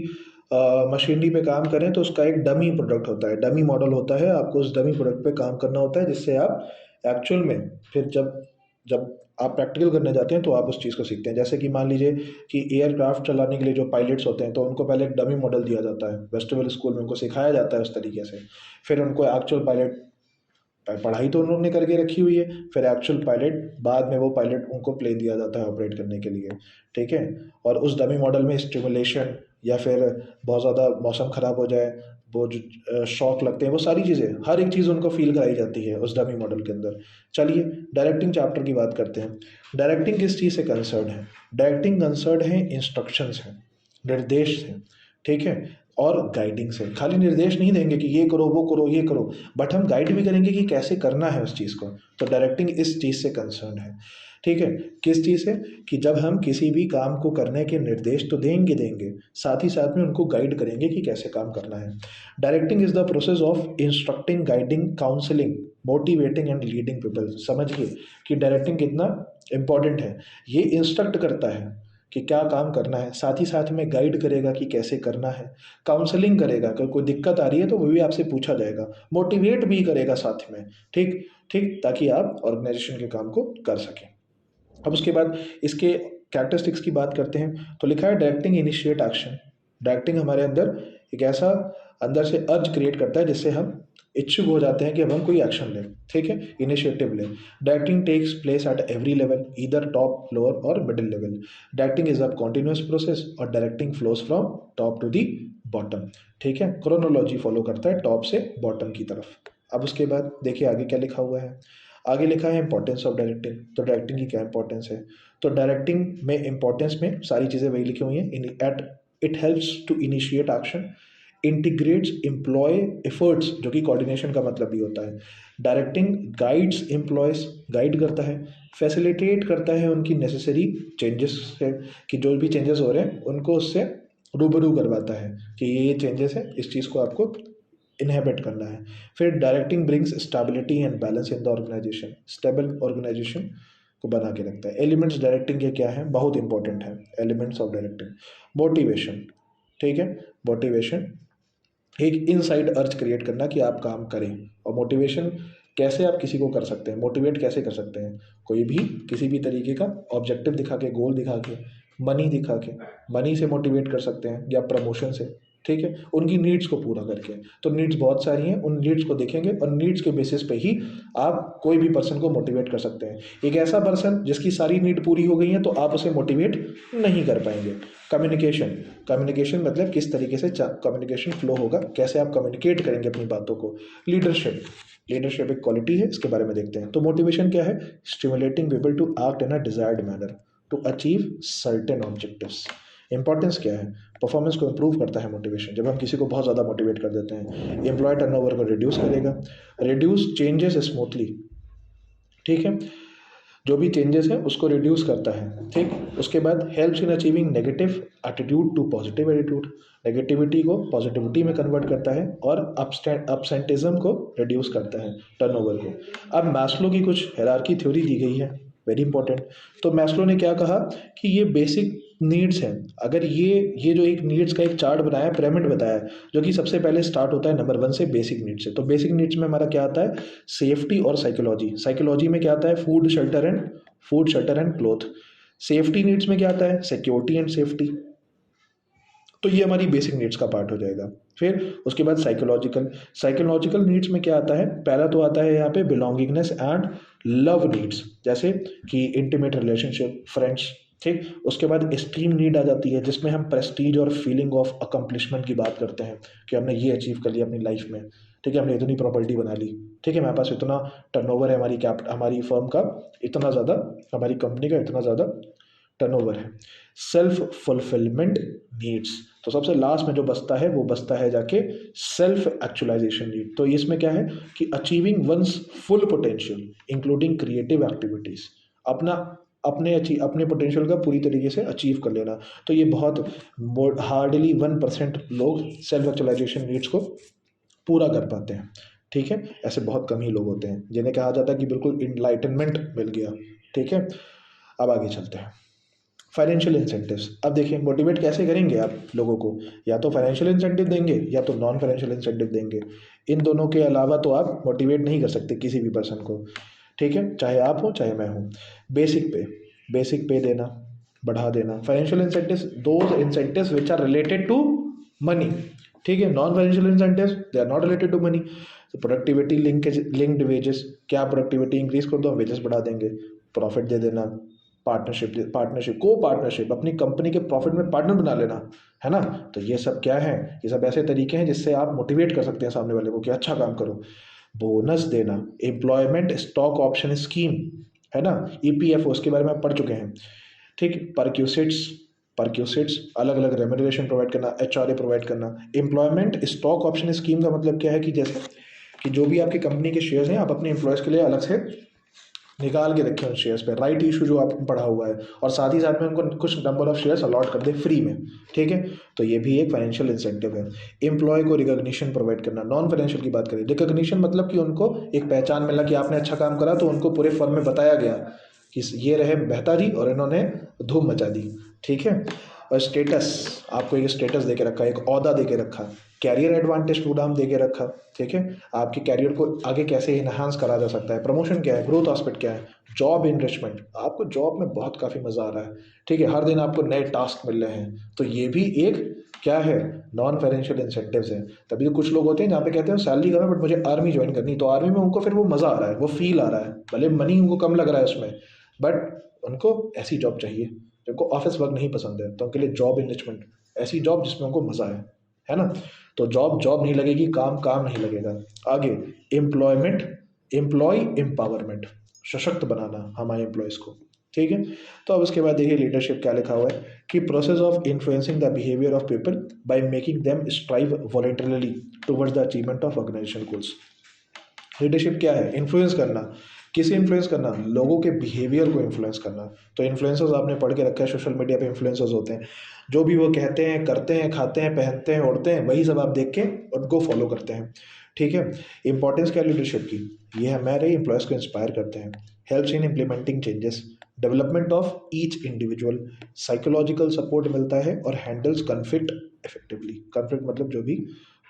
मशीनरी पे काम करें तो उसका एक डमी प्रोडक्ट होता है, डमी मॉडल होता है, आपको उस डमी प्रोडक्ट पे काम करना होता है, जिससे आप एक्चुअल में फिर जब जब आप प्रैक्टिकल करने जाते हैं तो आप उस चीज़ को सीखते हैं। जैसे कि मान लीजिए कि एयरक्राफ्ट चलाने के लिए जो पायलट्स होते हैं तो उनको पहले एक डमी मॉडल दिया जाता है, वेस्टेबल स्कूल में उनको सिखाया जाता है उस तरीके से, फिर उनको एक्चुअल पायलट, पढ़ाई तो उन्होंने करके रखी हुई है, फिर एक्चुअल पायलट, बाद में वो पायलट उनको प्लेन दिया जाता है ऑपरेट करने के लिए, ठीक है। और उस डमी मॉडल में स्टिमुलेशन, या फिर बहुत ज़्यादा मौसम ख़राब हो जाए, वो जो शॉक लगते हैं, वो सारी चीज़ें, हर एक चीज़ उनको फील कराई जाती है उस डमी मॉडल के अंदर। चलिए डायरेक्टिंग चैप्टर की बात करते हैं। डायरेक्टिंग किस चीज़ से कंसर्न है? डायरेक्टिंग कंसर्न है इंस्ट्रक्शंस है, निर्देश से, ठीक है, और गाइडिंग से। खाली निर्देश नहीं देंगे कि ये करो, वो करो, ये करो, बट हम गाइड भी करेंगे कि कैसे करना है उस चीज़ को। तो डायरेक्टिंग इस चीज़ से कंसर्न है, ठीक है। किस चीज़ से? कि जब हम किसी भी काम को करने के निर्देश तो देंगे, साथ ही साथ में उनको गाइड करेंगे कि कैसे काम करना है। Directing is the process of instructing, guiding, counselling, motivating and leading people. समझिए कि डायरेक्टिंग कितना इंपॉर्टेंट है। ये इंस्ट्रक्ट करता है कि क्या काम करना है, साथ ही साथ में गाइड करेगा कि कैसे करना है, काउंसलिंग करेगा, अगर कोई दिक्कत आ रही है तो वो भी आपसे पूछा जाएगा, मोटिवेट भी करेगा साथ में, ठीक ठीक, ताकि आप ऑर्गेनाइजेशन के काम को कर सकें। अब उसके बाद इसके कैरेक्टरिस्टिक्स की बात करते हैं, तो लिखा है डायरेक्टिंग इनिशिएट एक्शन। डायरेक्टिंग हमारे अंदर एक ऐसा अंदर से अर्ज क्रिएट करता है जिससे हम इच्छुक हो जाते हैं कि अब हम कोई एक्शन लें, ठीक है, इनिशिएटिव लें। Directing takes place at every level, either top, lower और middle level. Directing is a continuous process और directing flows from top to the bottom, ठीक है, क्रोनोलॉजी फॉलो करता है टॉप से बॉटम की तरफ। अब उसके बाद देखिए आगे क्या लिखा हुआ है। आगे लिखा है इंपॉर्टेंस ऑफ डायरेक्टिंग। तो डायरेक्टिंग की क्या इंपॉर्टेंस है, तो डायरेक्टिंग में इंपॉर्टेंस में सारी चीज़ें वही लिखी हुई हैं। At it helps to initiate action, integrates employee efforts, जो कि कोऑर्डिनेशन का मतलब भी होता है। डायरेक्टिंग गाइड्स एम्प्लॉयज, गाइड करता है, फैसिलिटेट करता है उनकी नेसेसरी चेंजेस से, कि जो भी चेंजेस हो रहे हैं उनको उससे रूबरू करवाता है कि ये चेंजेस है, इस चीज़ को आपको इनहेबिट करना है। फिर directing brings stability and balance in the organization, stable organization को बना के रखता है। एलिमेंट्स डायरेक्टिंग के क्या है, बहुत इंपॉर्टेंट है एलिमेंट्स ऑफ डायरेक्टिंग। मोटिवेशन, ठीक है, मोटिवेशन एक इनसाइड अर्ज क्रिएट करना कि आप काम करें। और मोटिवेशन कैसे आप किसी को कर सकते हैं, मोटिवेट कैसे कर सकते हैं, कोई भी किसी भी तरीके का ऑब्जेक्टिव दिखा के, गोल दिखा के, मनी दिखा के, मनी से मोटिवेट कर सकते हैं या प्रमोशन से, ठीक है, उनकी नीड्स को पूरा करके। तो नीड्स बहुत सारी हैं, उन नीड्स को देखेंगे और नीड्स के बेसिस पे ही आप कोई भी पर्सन को मोटिवेट कर सकते हैं। एक ऐसा पर्सन जिसकी सारी नीड पूरी हो गई है तो आप उसे मोटिवेट नहीं कर पाएंगे। कम्युनिकेशन, कम्युनिकेशन मतलब किस तरीके से कम्युनिकेशन फ्लो होगा, कैसे आप कम्युनिकेट करेंगे अपनी बातों को। लीडरशिप, लीडरशिप एक क्वालिटी है, इसके बारे में देखते हैं। तो मोटिवेशन क्या है, stimulating people to act in a desired manner to achieve certain objectives. Importance क्या है, परफॉर्मेंस को इंप्रूव करता है मोटिवेशन, जब हम किसी को बहुत ज़्यादा मोटिवेट कर देते हैं। एम्प्लॉय टर्नओवर को रिड्यूस करेगा, रिड्यूस चेंजेस स्मूथली, ठीक है, जो भी चेंजेस है उसको रिड्यूस करता है, ठीक। उसके बाद helps in achieving negative attitude to positive attitude, negativity को पॉजिटिविटी में कन्वर्ट करता है और अपसेंटिज्म को रिड्यूस करता है, टर्नओवर को। अब मैस्लो की कुछ हायरार्की थ्योरी दी गई है, वेरी इंपॉर्टेंट। तो मैस्लो ने क्या कहा कि ये बेसिक नीड्स हैं, अगर ये जो एक नीड्स का एक चार्ट बनाया, पिरामिड बताया, जो कि सबसे पहले स्टार्ट होता है नंबर 1 से, बेसिक नीड्स से। तो बेसिक नीड्स में हमारा क्या आता है, सेफ्टी और साइकोलॉजी। साइकोलॉजी में क्या आता है, food shelter and cloth. Safety needs में क्या आता है, सिक्योरिटी एंड सेफ्टी। तो ये हमारी बेसिक नीड्स का पार्ट हो जाएगा। फिर उसके बाद साइकोलॉजिकल नीड्स में क्या आता है, पहला तो आता है यहाँ पे बिलोंगिंगनेस एंड लव नीड्स, जैसे कि इंटीमेट रिलेशनशिप, फ्रेंड्स, ठीक। उसके बाद एस्टीम नीड आ जाती है, जिसमें हम प्रेस्टीज और फीलिंग ऑफ अकम्पलिशमेंट की बात करते हैं कि हमने ये अचीव कर लिया अपनी लाइफ में, ठीक है, हमने इतनी प्रॉपर्टी बना ली, ठीक है, हमारे पास इतना टर्नओवर है, हमारी फर्म का इतना ज़्यादा, हमारी कंपनी का इतना ज़्यादा टर्नओवर है। सेल्फ फुलफिलमेंट नीड्स, तो सबसे लास्ट में जो बचता है वो बचता है जाके सेल्फ एक्चुअलाइजेशन नीड। तो इसमें क्या है कि achieving one's full potential including creative activities, अपने पोटेंशियल का पूरी तरीके से अचीव कर लेना। तो ये बहुत हार्डली 1% लोग सेल्फ एक्चुअलाइजेशन नीड्स को पूरा कर पाते हैं, ठीक है, ऐसे बहुत कम ही लोग होते हैं जिन्हें कहा जाता है कि बिल्कुल इनलाइटनमेंट मिल गया, ठीक है। अब आगे चलते हैं, फाइनेंशियल इंसेंटिव्स। अब देखिए मोटिवेट कैसे करेंगे आप लोगों को, या तो फाइनेंशियल इंसेंटिव देंगे या तो नॉन फाइनेंशियल इंसेंटिव देंगे। इन दोनों के अलावा तो आप मोटिवेट नहीं कर सकते किसी भी पर्सन को, ठीक है, चाहे आप हो चाहे मैं हूँ। बेसिक पे देना, बढ़ा देना। Financial incentives, those incentives which are related to money, ठीक है। Non financial incentives they are not related to money. तो प्रोडक्टिविटी लिंक्ड वेजेस, क्या प्रोडक्टिविटी इंक्रीज कर दो, वेजेस बढ़ा देंगे। प्रॉफिट दे देना, पार्टनरशिप, अपनी कंपनी के प्रॉफिट में पार्टनर बना लेना, है ना। तो ये सब क्या है, ये सब ऐसे तरीके हैं जिससे आप मोटिवेट कर सकते हैं सामने वाले को कि अच्छा काम करो। बोनस देना, एम्प्लॉयमेंट स्टॉक ऑप्शन स्कीम, है ना, ईपीएफओ, उसके बारे में आप पढ़ चुके हैं, ठीक। परक्यूसिट्स, अलग अलग रेम्यूनरेशन प्रोवाइड करना, एचआरए प्रोवाइड करना। एम्प्लॉयमेंट स्टॉक ऑप्शन स्कीम का मतलब क्या है कि जैसे कि जो भी आपकी कंपनी के शेयर्स हैं आप अपने एम्प्लॉयज़ के लिए अलग से निकाल के रखें उन शेयर्स पे, राइट इशू जो आपको पढ़ा हुआ है, और साथ ही साथ में उनको कुछ नंबर ऑफ शेयर्स अलॉट कर दे फ्री में, ठीक है। तो ये भी एक फाइनेंशियल इंसेंटिव है। एम्प्लॉय को रिकॉग्निशन प्रोवाइड करना, नॉन फाइनेंशियल की बात करें, रिकॉग्निशन मतलब कि उनको एक पहचान मिलना कि आपने अच्छा काम करा, तो उनको पूरे फर्म में बताया गया कि ये रहे मेहता जी और इन्होंने धूम मचा दी, ठीक है। और स्टेटस, आपको एक स्टेटस दे के रखा, एक ओहदा दे के रखा, कैरियर एडवांटेज टू नाम दे के रखा, ठीक है। आपके कैरियर को आगे कैसे इन्हांस करा जा सकता है, प्रमोशन क्या है, ग्रोथ एस्पेक्ट क्या है, जॉब इनरिचमेंट, आपको जॉब में बहुत काफ़ी मज़ा आ रहा है, ठीक है, हर दिन आपको नए टास्क मिल रहे हैं, तो ये भी एक क्या है, नॉन फाइनेंशियल इंसेंटिव्स है। तभी तो कुछ लोग होते हैं जहाँ पे कहते हैं सैलरी कम है बट मुझे आर्मी ज्वाइन करनी, तो आर्मी में उनको फिर वो मज़ा आ रहा है, वो फील आ रहा है, भले मनी उनको कम लग रहा है उसमें, बट उनको ऐसी जॉब चाहिए, जिनको ऑफिस वर्क नहीं पसंद है तो उनके लिए जॉब इनरिचमेंट, ऐसी जॉब जिसमें उनको मज़ा है ना। तो जॉब जॉब नहीं लगेगी, काम काम नहीं लगेगा। आगे एम्प्लॉयमेंट, एम्प्लॉय एम्पावरमेंट, सशक्त बनाना हमारे एम्प्लॉयज़ को, ठीक है। तो अब उसके बाद देखिए लीडरशिप क्या लिखा हुआ है कि process of influencing the behaviour of people by making them strive voluntarily towards the achievement of organisation goals. Leadership क्या है, इन्फ्लुएंस करना, किसे इन्फ्लुएंस करना, लोगों के बिहेवियर को इन्फ्लुएंस करना। तो इन्फ्लुएंसर्स आपने पढ़ के रखा है, सोशल मीडिया पे इन्फ्लुएंसर्स होते हैं, जो भी वो कहते हैं, करते हैं, खाते हैं, पहनते हैं, ओढ़ते हैं, वही सब आप देख के उनको फॉलो करते हैं, ठीक है। इंपॉर्टेंस क्या लीडरशिप की, ये हमारे एम्प्लॉयज़ को इंस्पायर करते हैं, helps in implementing changes, development of each individual, psychological support मिलता है और हैंडल्स कन्फ्लिक्ट इफेक्टिवली। कन्फ्लिक्ट मतलब जो भी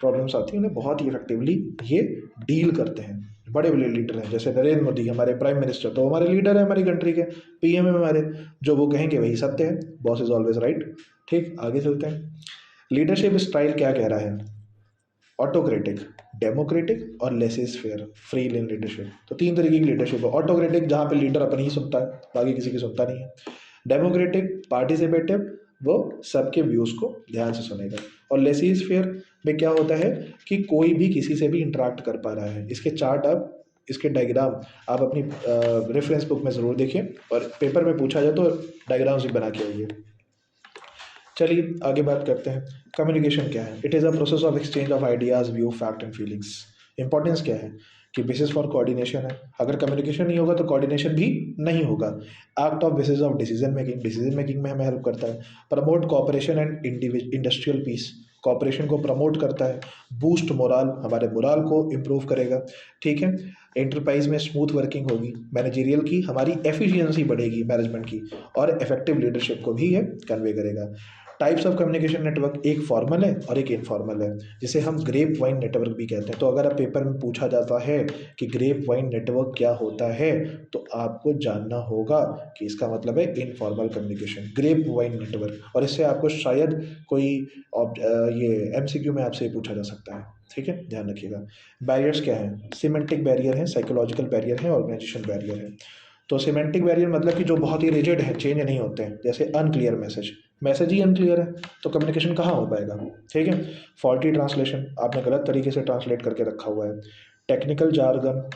प्रॉब्लम्स आती हैं उन्हें बहुत ही इफेक्टिवली ये डील करते हैं। बड़े बड़े लीडर हैं जैसे नरेंद्र मोदी हमारे प्राइम मिनिस्टर, तो हमारे लीडर है हमारी कंट्री के, पीएम है हमारे, जो वो कहेंगे वही सत्य है, बॉस इज ऑलवेज राइट। ठीक, आगे चलते हैं। लीडरशिप स्टाइल क्या कह रहा है, ऑटोक्रेटिक, डेमोक्रेटिक और laces fair, free in leadership. तो तीन तरीके की लीडरशिप है। ऑटोक्रेटिक जहाँ पे लीडर अपनी ही सुनता है, बाकी किसी की सुनता नहीं है। डेमोक्रेटिक पार्टिसिपेटिव, वो सबके व्यूज़ को ध्यान से सुनेगा। और लेसिस फेयर में क्या होता है कि कोई भी किसी से भी इंटरेक्ट कर पा रहा है। इसके चार्ट आप, इसके डायग्राम आप अपनी रेफरेंस बुक में ज़रूर देखिए, और पेपर में पूछा जाए तो डायग्राम्स भी बना के आइए। चलिए आगे बात करते हैं। कम्युनिकेशन क्या है, it is a process of exchange of ideas, view, fact and feelings. Importance क्या है कि बेसिस फॉर कोऑर्डिनेशन है, अगर कम्युनिकेशन नहीं होगा तो कोऑर्डिनेशन भी नहीं होगा। Act of basis of decision making, decision making में हमें हेल्प करता है। Promote cooperation and industrial peace, cooperation को प्रमोट करता है। बूस्ट मोराल, हमारे मोराल को इम्प्रूव करेगा, ठीक है। एंटरप्राइज में स्मूथ वर्किंग होगी, मैनेजरियल की हमारी एफिशिएंसी बढ़ेगी मैनेजमेंट की, और इफेक्टिव लीडरशिप को भी ये कन्वे करेगा। टाइप्स ऑफ कम्युनिकेशन नेटवर्क, एक फॉर्मल है और एक इनफॉर्मल है, जिसे हम ग्रेप वाइन नेटवर्क भी कहते हैं। तो अगर आप पेपर में पूछा जाता है कि ग्रेप वाइन नेटवर्क क्या होता है, तो आपको जानना होगा कि इसका मतलब है informal communication, grapevine network. और इससे आपको शायद कोई ये एमसीक्यू में आपसे पूछा जा सकता है, ठीक है, ध्यान रखिएगा। बैरियर्स क्या है, सिमेंटिक बैरियर है, साइकोलॉजिकल बैरियर है, ऑर्गेनाइजेशन बैरियर है। तो सिमेंटिक बैरियर मतलब कि जो बहुत ही रिजिड है, चेंज नहीं होते हैं, जैसे अनक्लियर मैसेज, मैसेज ही अनक्लियर है तो कम्युनिकेशन कहाँ हो पाएगा, ठीक है। फॉल्टी ट्रांसलेशन, आपने गलत तरीके से ट्रांसलेट करके रखा हुआ है। टेक्निकल जार्गन,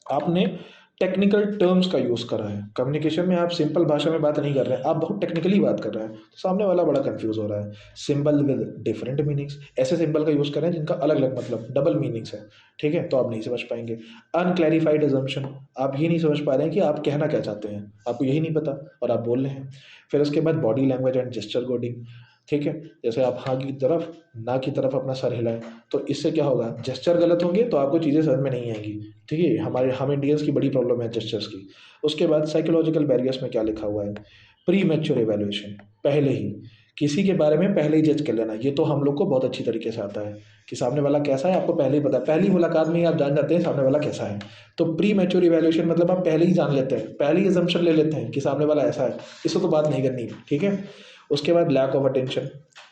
आपने टेक्निकल टर्म्स का यूज़ करा है कम्युनिकेशन में, आप सिंपल भाषा में बात नहीं कर रहे हैं, आप बहुत टेक्निकली बात कर रहे हैं, तो सामने वाला बड़ा कंफ्यूज हो रहा है। सिंबल विद डिफरेंट मीनिंग्स, ऐसे सिंबल का यूज़ करें जिनका अलग अलग मतलब, डबल मीनिंग्स है, ठीक है, तो आप नहीं समझ पाएंगे। अनक्लैरिफाइड अजम्पशन, आप ये नहीं समझ पा रहे हैं कि आप कहना क्या चाहते हैं, आपको यही नहीं पता और आप बोल रहे हैं। फिर उसके बाद body language and gesture coding, ठीक है, जैसे आप हाँ की तरफ, ना की तरफ अपना सर हिलाएं, तो इससे क्या होगा, जेस्चर गलत होंगे तो आपको चीज़ें समझ में नहीं आएंगी, ठीक है। हम इंडियंस की बड़ी प्रॉब्लम है जेस्चर्स की। उसके बाद साइकोलॉजिकल बैरियर्स में क्या लिखा हुआ है, प्री मैच्योर एवेल्युएशन, पहले ही किसी के बारे में पहले ही जज कर लेना। ये तो हम लोग को बहुत अच्छी तरीके से आता है कि सामने वाला कैसा है आपको पहले ही पता है, पहली मुलाकात में ही आप जान जाते हैं सामने वाला कैसा है। तो प्री मैच्योर इवैल्यूएशन मतलब आप पहले ही जान लेते हैं, पहले ही असम्पशन ले लेते हैं कि सामने वाला ऐसा है, इससे तो बात नहीं करनी, ठीक है। उसके बाद लैक ऑफ अटेंशन,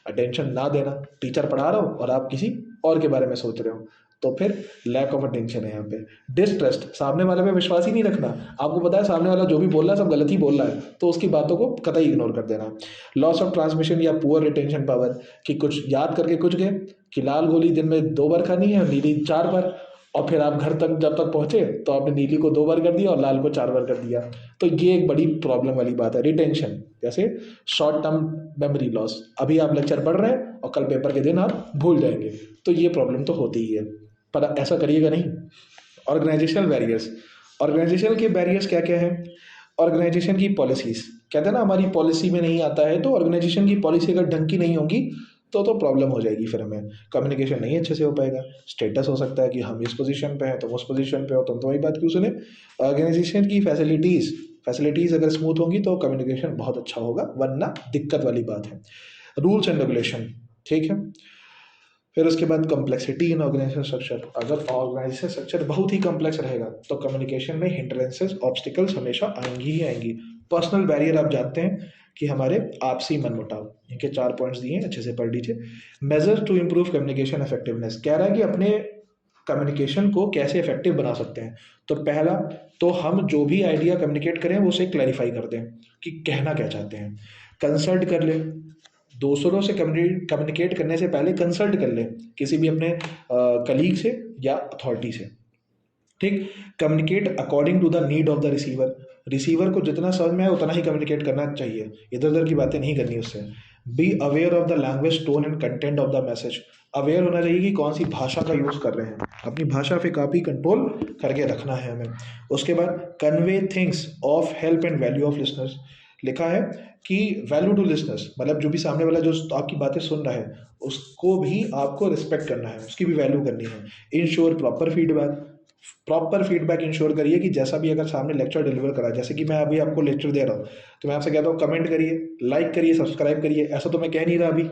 अटेंशन ना देना, टीचर पढ़ा रहा हो और आप किसी और के बारे में सोच रहे हो, तो फिर लैक ऑफ अटेंशन है यहाँ पे। डिसट्रस्ट, सामने वाले पे विश्वास ही नहीं रखना, आपको पता है सामने वाला जो भी बोल रहा है सब गलत ही बोल रहा है, तो उसकी बातों को कतई इग्नोर कर देना। लॉस ऑफ ट्रांसमिशन या पुअर रिटेंशन पावर, कि कुछ याद करके कुछ गए कि लाल गोली दिन में 2 बार खानी है, नीली 4 बार, और फिर आप घर तक जब तक पहुंचे तो आपने नीली को 2 बार कर दिया और लाल को 4 बार कर दिया। तो ये एक बड़ी प्रॉब्लम वाली बात है। रिटेंशन जैसे शॉर्ट टर्म मेमोरी लॉस, अभी आप लेक्चर पढ़ रहे हैं और कल पेपर के दिन आप भूल जाएंगे, तो ये प्रॉब्लम तो होती ही है, पर ऐसा करिएगा नहीं। ऑर्गेनाइजेशनल बैरियर्स, ऑर्गेनाइजेशन के बैरियर्स क्या क्या है, ऑर्गेनाइजेशन की पॉलिसीज, कहते हैं ना हमारी पॉलिसी में नहीं आता है, तो ऑर्गेनाइजेशन की पॉलिसी अगर ढंग की नहीं होगी तो प्रॉब्लम हो जाएगी, फिर हमें कम्युनिकेशन नहीं अच्छे से हो पाएगा। स्टेटस हो सकता है कि हम इस पोजीशन पे हैं, तुम उस पोजीशन पे हो, तुम तो वही बात क्यों सुने। ऑर्गेनाइजेशन की फैसिलिटीज़, फैसिलिटीज़ अगर स्मूथ होंगी तो कम्युनिकेशन बहुत अच्छा होगा, वरना दिक्कत वाली बात है। रूल्स एंड रेगुलेशन, ठीक है। फिर उसके बाद कॉम्प्लेक्सिटी इन ऑर्गेनाइजेशन स्ट्रक्चर, अगर ऑर्गेनाइजेशन स्ट्रक्चर बहुत ही कॉम्प्लेक्स रहेगा तो कम्युनिकेशन में हिंड्रेंसेस, ऑब्स्टिकल्स हमेशा आएंगी ही आएंगी। पर्सनल बैरियर आप जानते हैं कि हमारे आपसी मनमुटाव, इनके 4 पॉइंट्स दिए हैं, अच्छे से पढ़ लीजिए। Measure to improve communication effectiveness, कह रहा है कि अपने कम्युनिकेशन को कैसे इफेक्टिव बना सकते हैं। तो पहला तो हम जो भी आइडिया कम्युनिकेट करें वो उसे क्लैरिफाई कर दें कि कहना क्या चाहते हैं। कंसल्ट कर ले, दूसरों से कम्युनिकेट करने से पहले कंसल्ट कर ले किसी भी अपने कलीग से या अथॉरिटी से, ठीक। Communicate according to the need of the receiver, receiver को जितना समझ में आए उतना ही कम्युनिकेट करना चाहिए, इधर उधर की बातें नहीं करनी उससे। Be aware of the language, tone and content of the message, aware होना चाहिए कि कौन सी भाषा का यूज़ कर रहे हैं, अपनी भाषा पे काफ़ी कंट्रोल करके रखना है हमें। उसके बाद convey things of help and value of listeners, लिखा है कि वैल्यू टू लिसनर्स, मतलब जो भी सामने वाला जो आपकी बातें सुन रहा है उसको भी आपको रिस्पेक्ट करना है, उसकी भी वैल्यू करनी है। Ensure proper feedback, proper feedback ensure करिए कि जैसा भी अगर सामने लेक्चर डिलीवर करा, जैसे कि मैं अभी आपको लेक्चर दे रहा हूँ तो मैं आपसे कहता हूँ कमेंट करिए, लाइक करिए, सब्सक्राइब करिए, ऐसा तो मैं कह नहीं रहा अभी,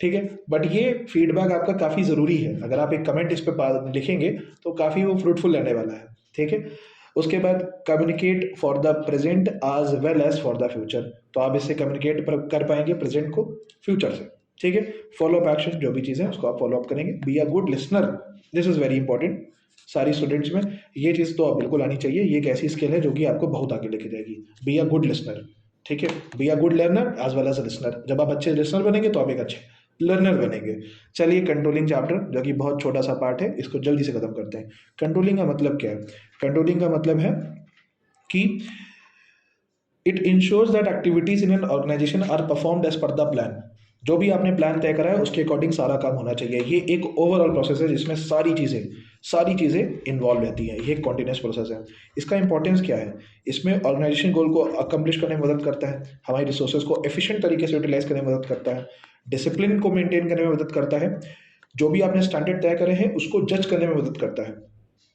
ठीक है। बट ये फीडबैक आपका काफ़ी ज़रूरी है, अगर आप एक कमेंट इस पर लिखेंगे तो काफ़ी वो फ्रूटफुल रहने वाला है, ठीक है। उसके बाद communicate for the present as well as for the future, तो आप इससे कम्युनिकेट कर पाएंगे प्रेजेंट को फ्यूचर से, ठीक है। फॉलो अप एक्शन, जो भी चीज़ें उसको आप फॉलो अप करेंगे। B a good listener, this is very important, सारी स्टूडेंट्स में ये चीज़ तो आप बिल्कुल आनी चाहिए, ये एक ऐसी स्किल है जो कि आपको बहुत आगे लेके जाएगी। बी अ गुड लिसनर, ठीक है। Be a good learner as well as a listener, जब आप अच्छे लिसनर बनेंगे तो आप एक अच्छे लर्नर बनेंगे। चलिए कंट्रोलिंग चैप्टर, जो कि बहुत छोटा सा पार्ट है, इसको जल्दी से खत्म करते हैं। कंट्रोलिंग का मतलब क्या है? कंट्रोलिंग का मतलब है कि it ensures that activities in an organisation are performed as per the plan, जो भी आपने प्लान तय करा है उसके अकॉर्डिंग सारा काम होना चाहिए। ये एक ओवरऑल प्रोसेस है जिसमें सारी चीज़ें इन्वॉल्व रहती हैं, ये एक कॉन्टिन्यूस प्रोसेस है। इसका इंपॉर्टेंस क्या है? इसमें ऑर्गेनाइजेशन गोल को अकम्प्लिश करने में मदद करता है, हमारी रिसोर्सेज को एफिशिएंट तरीके से यूटिलाइज करने में मदद करता है, डिसिप्लिन को मेंटेन करने में मदद करता है, जो भी आपने स्टैंडर्ड तय करे हैं उसको जज करने में मदद करता है,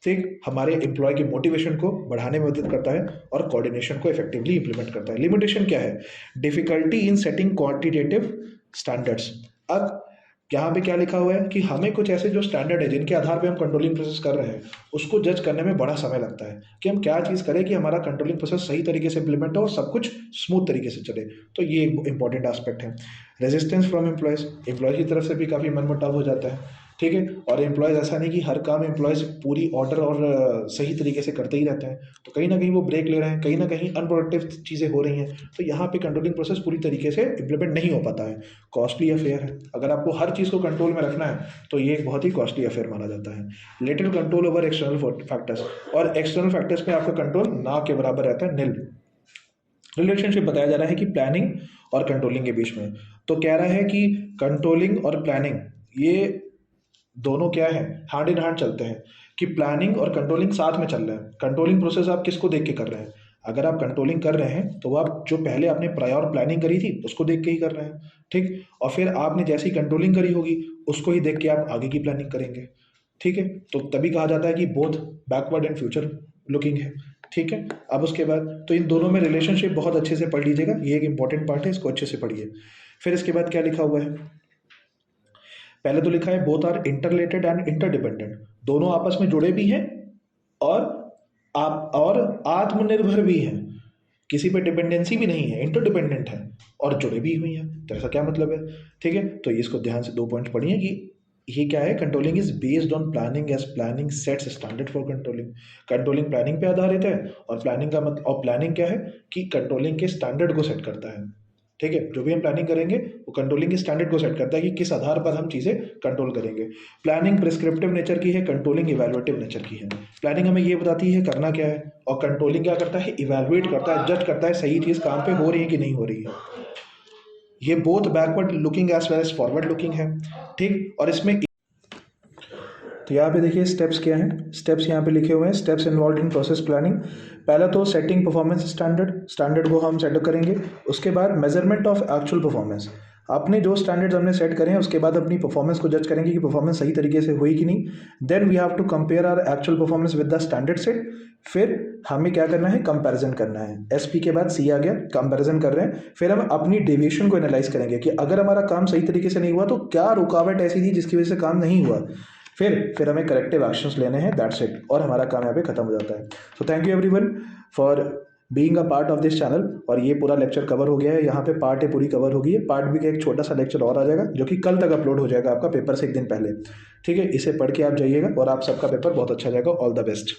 ठीक, हमारे एम्प्लॉय की मोटिवेशन को बढ़ाने में मदद करता है और कोऑर्डिनेशन को इफेक्टिवली इंप्लीमेंट करता है। लिमिटेशन क्या है? Difficulty in setting quantitative standards. अब यहाँ पे क्या लिखा हुआ है कि हमें कुछ ऐसे जो स्टैंडर्ड है जिनके आधार पे हम कंट्रोलिंग प्रोसेस कर रहे हैं उसको जज करने में बड़ा समय लगता है कि हम क्या चीज़ करें कि हमारा कंट्रोलिंग प्रोसेस सही तरीके से इंप्लीमेंट हो और सब कुछ स्मूथ तरीके से चले। तो ये एक इंपॉर्टेंट एस्पेक्ट है। रेजिस्टेंस फ्रॉम एम्प्लॉयज़, एम्प्लॉय की तरफ से भी काफ़ी मनमुटाव हो जाता है, ठीक है। और एम्प्लॉयज़, ऐसा नहीं कि हर काम एम्प्लॉयज़ पूरी ऑर्डर और सही तरीके से करते ही रहते हैं, तो कहीं ना कहीं वो ब्रेक ले रहे हैं, कहीं ना कहीं अनप्रोडक्टिव चीज़ें हो रही हैं, तो यहाँ पे कंट्रोलिंग प्रोसेस पूरी तरीके से इंप्लीमेंट नहीं हो पाता है। कॉस्टली अफेयर है, अगर आपको हर चीज़ को कंट्रोल में रखना है तो ये एक बहुत ही कॉस्टली अफेयर माना जाता है। Little control over external factors, और एक्सटर्नल फैक्टर्स में आपका कंट्रोल ना के बराबर रहता है, निल। रिलेशनशिप बताया जा रहा है कि प्लानिंग और कंट्रोलिंग के बीच में, तो कह रहा है कि कंट्रोलिंग और प्लानिंग ये दोनों क्या है, हैंड इन हैंड चलते हैं, कि प्लानिंग और कंट्रोलिंग साथ में चल रहे हैं। कंट्रोलिंग प्रोसेस आप किसको देख के कर रहे हैं? अगर आप कंट्रोलिंग कर रहे हैं तो आप जो पहले आपने प्रायर प्लानिंग करी थी उसको देख के ही कर रहे हैं, ठीक। और फिर आपने जैसी कंट्रोलिंग करी होगी उसको ही देख के आप आगे की प्लानिंग करेंगे, ठीक है। तो तभी कहा जाता है कि both backward and future looking है, ठीक है। अब उसके बाद तो इन दोनों में रिलेशनशिप बहुत अच्छे से पढ़ लीजिएगा, ये एक इंपॉर्टेंट पार्ट है, इसको अच्छे से पढ़िए। फिर इसके बाद क्या लिखा हुआ है? पहले तो लिखा है both are interrelated and interdependent, दोनों आपस में जुड़े भी हैं और आप और आत्मनिर्भर भी हैं, किसी पे डिपेंडेंसी भी नहीं है, इंटरडिपेंडेंट है और जुड़े भी हुई हैं। तो ऐसा क्या मतलब है? ठीक है, तो इसको ध्यान से 2 पॉइंट पढ़िए कि ये क्या है। Controlling is based on planning as planning sets standard for controlling. Controlling planning पे आधारित है और प्लानिंग का मतलब, और प्लानिंग क्या है कि कंट्रोलिंग के स्टैंडर्ड को सेट करता है, ठीक है। जो भी हम प्लानिंग करेंगे वो कंट्रोलिंग के स्टैंडर्ड को सेट करता है कि किस आधार पर हम चीज़ें कंट्रोल करेंगे। प्लानिंग प्रिस्क्रिप्टिव नेचर की है, कंट्रोलिंग इवैल्यूएटिव नेचर की है। प्लानिंग हमें ये बताती है करना क्या है और कंट्रोलिंग क्या करता है, इवैल्यूएट करता है, जज करता है सही चीज़ काम पे हो रही है कि नहीं हो रही है। ये both backward looking as well as forward looking है, ठीक। और इसमें तो यहाँ पे देखिए स्टेप्स क्या हैं, स्टेप्स यहाँ पे लिखे हुए हैं, steps involve in process planning. पहला तो सेटिंग परफॉर्मेंस स्टैंडर्ड, स्टैंडर्ड को हम सेट करेंगे। उसके बाद मेजरमेंट ऑफ एक्चुअल परफॉर्मेंस, आपने जो स्टैंडर्ड्स हमने सेट करें उसके बाद अपनी परफॉर्मेंस को जज करेंगे कि परफॉर्मेंस सही तरीके से हुई कि नहीं। Then we have to compare our actual performance with the standard set. फिर हमें क्या करना है, कंपैरिजन करना है। एसपी के बाद सी आ गया, कंपैरिजन कर रहे हैं। फिर हम अपनी डेविएशन को एनालाइज करेंगे कि अगर हमारा काम सही तरीके से नहीं हुआ तो क्या रुकावट ऐसी थी जिसकी वजह से काम नहीं हुआ। फिर हमें करेक्टिव एक्शंस लेने हैं, दैट्स इट, और हमारा काम यहाँ पे खत्म हो जाता है। So thank you everyone for being a part of this channel. और ये पूरा लेक्चर कवर हो गया है, यहाँ पे पार्ट ए पूरी कवर होगी है। पार्ट बी का एक छोटा सा लेक्चर और आ जाएगा जो कि कल तक अपलोड हो जाएगा आपका पेपर से एक दिन पहले। ठीक है, इसे पढ़ के आप जाइएगा और आप सबका पेपर बहुत अच्छा जाएगा। All the best.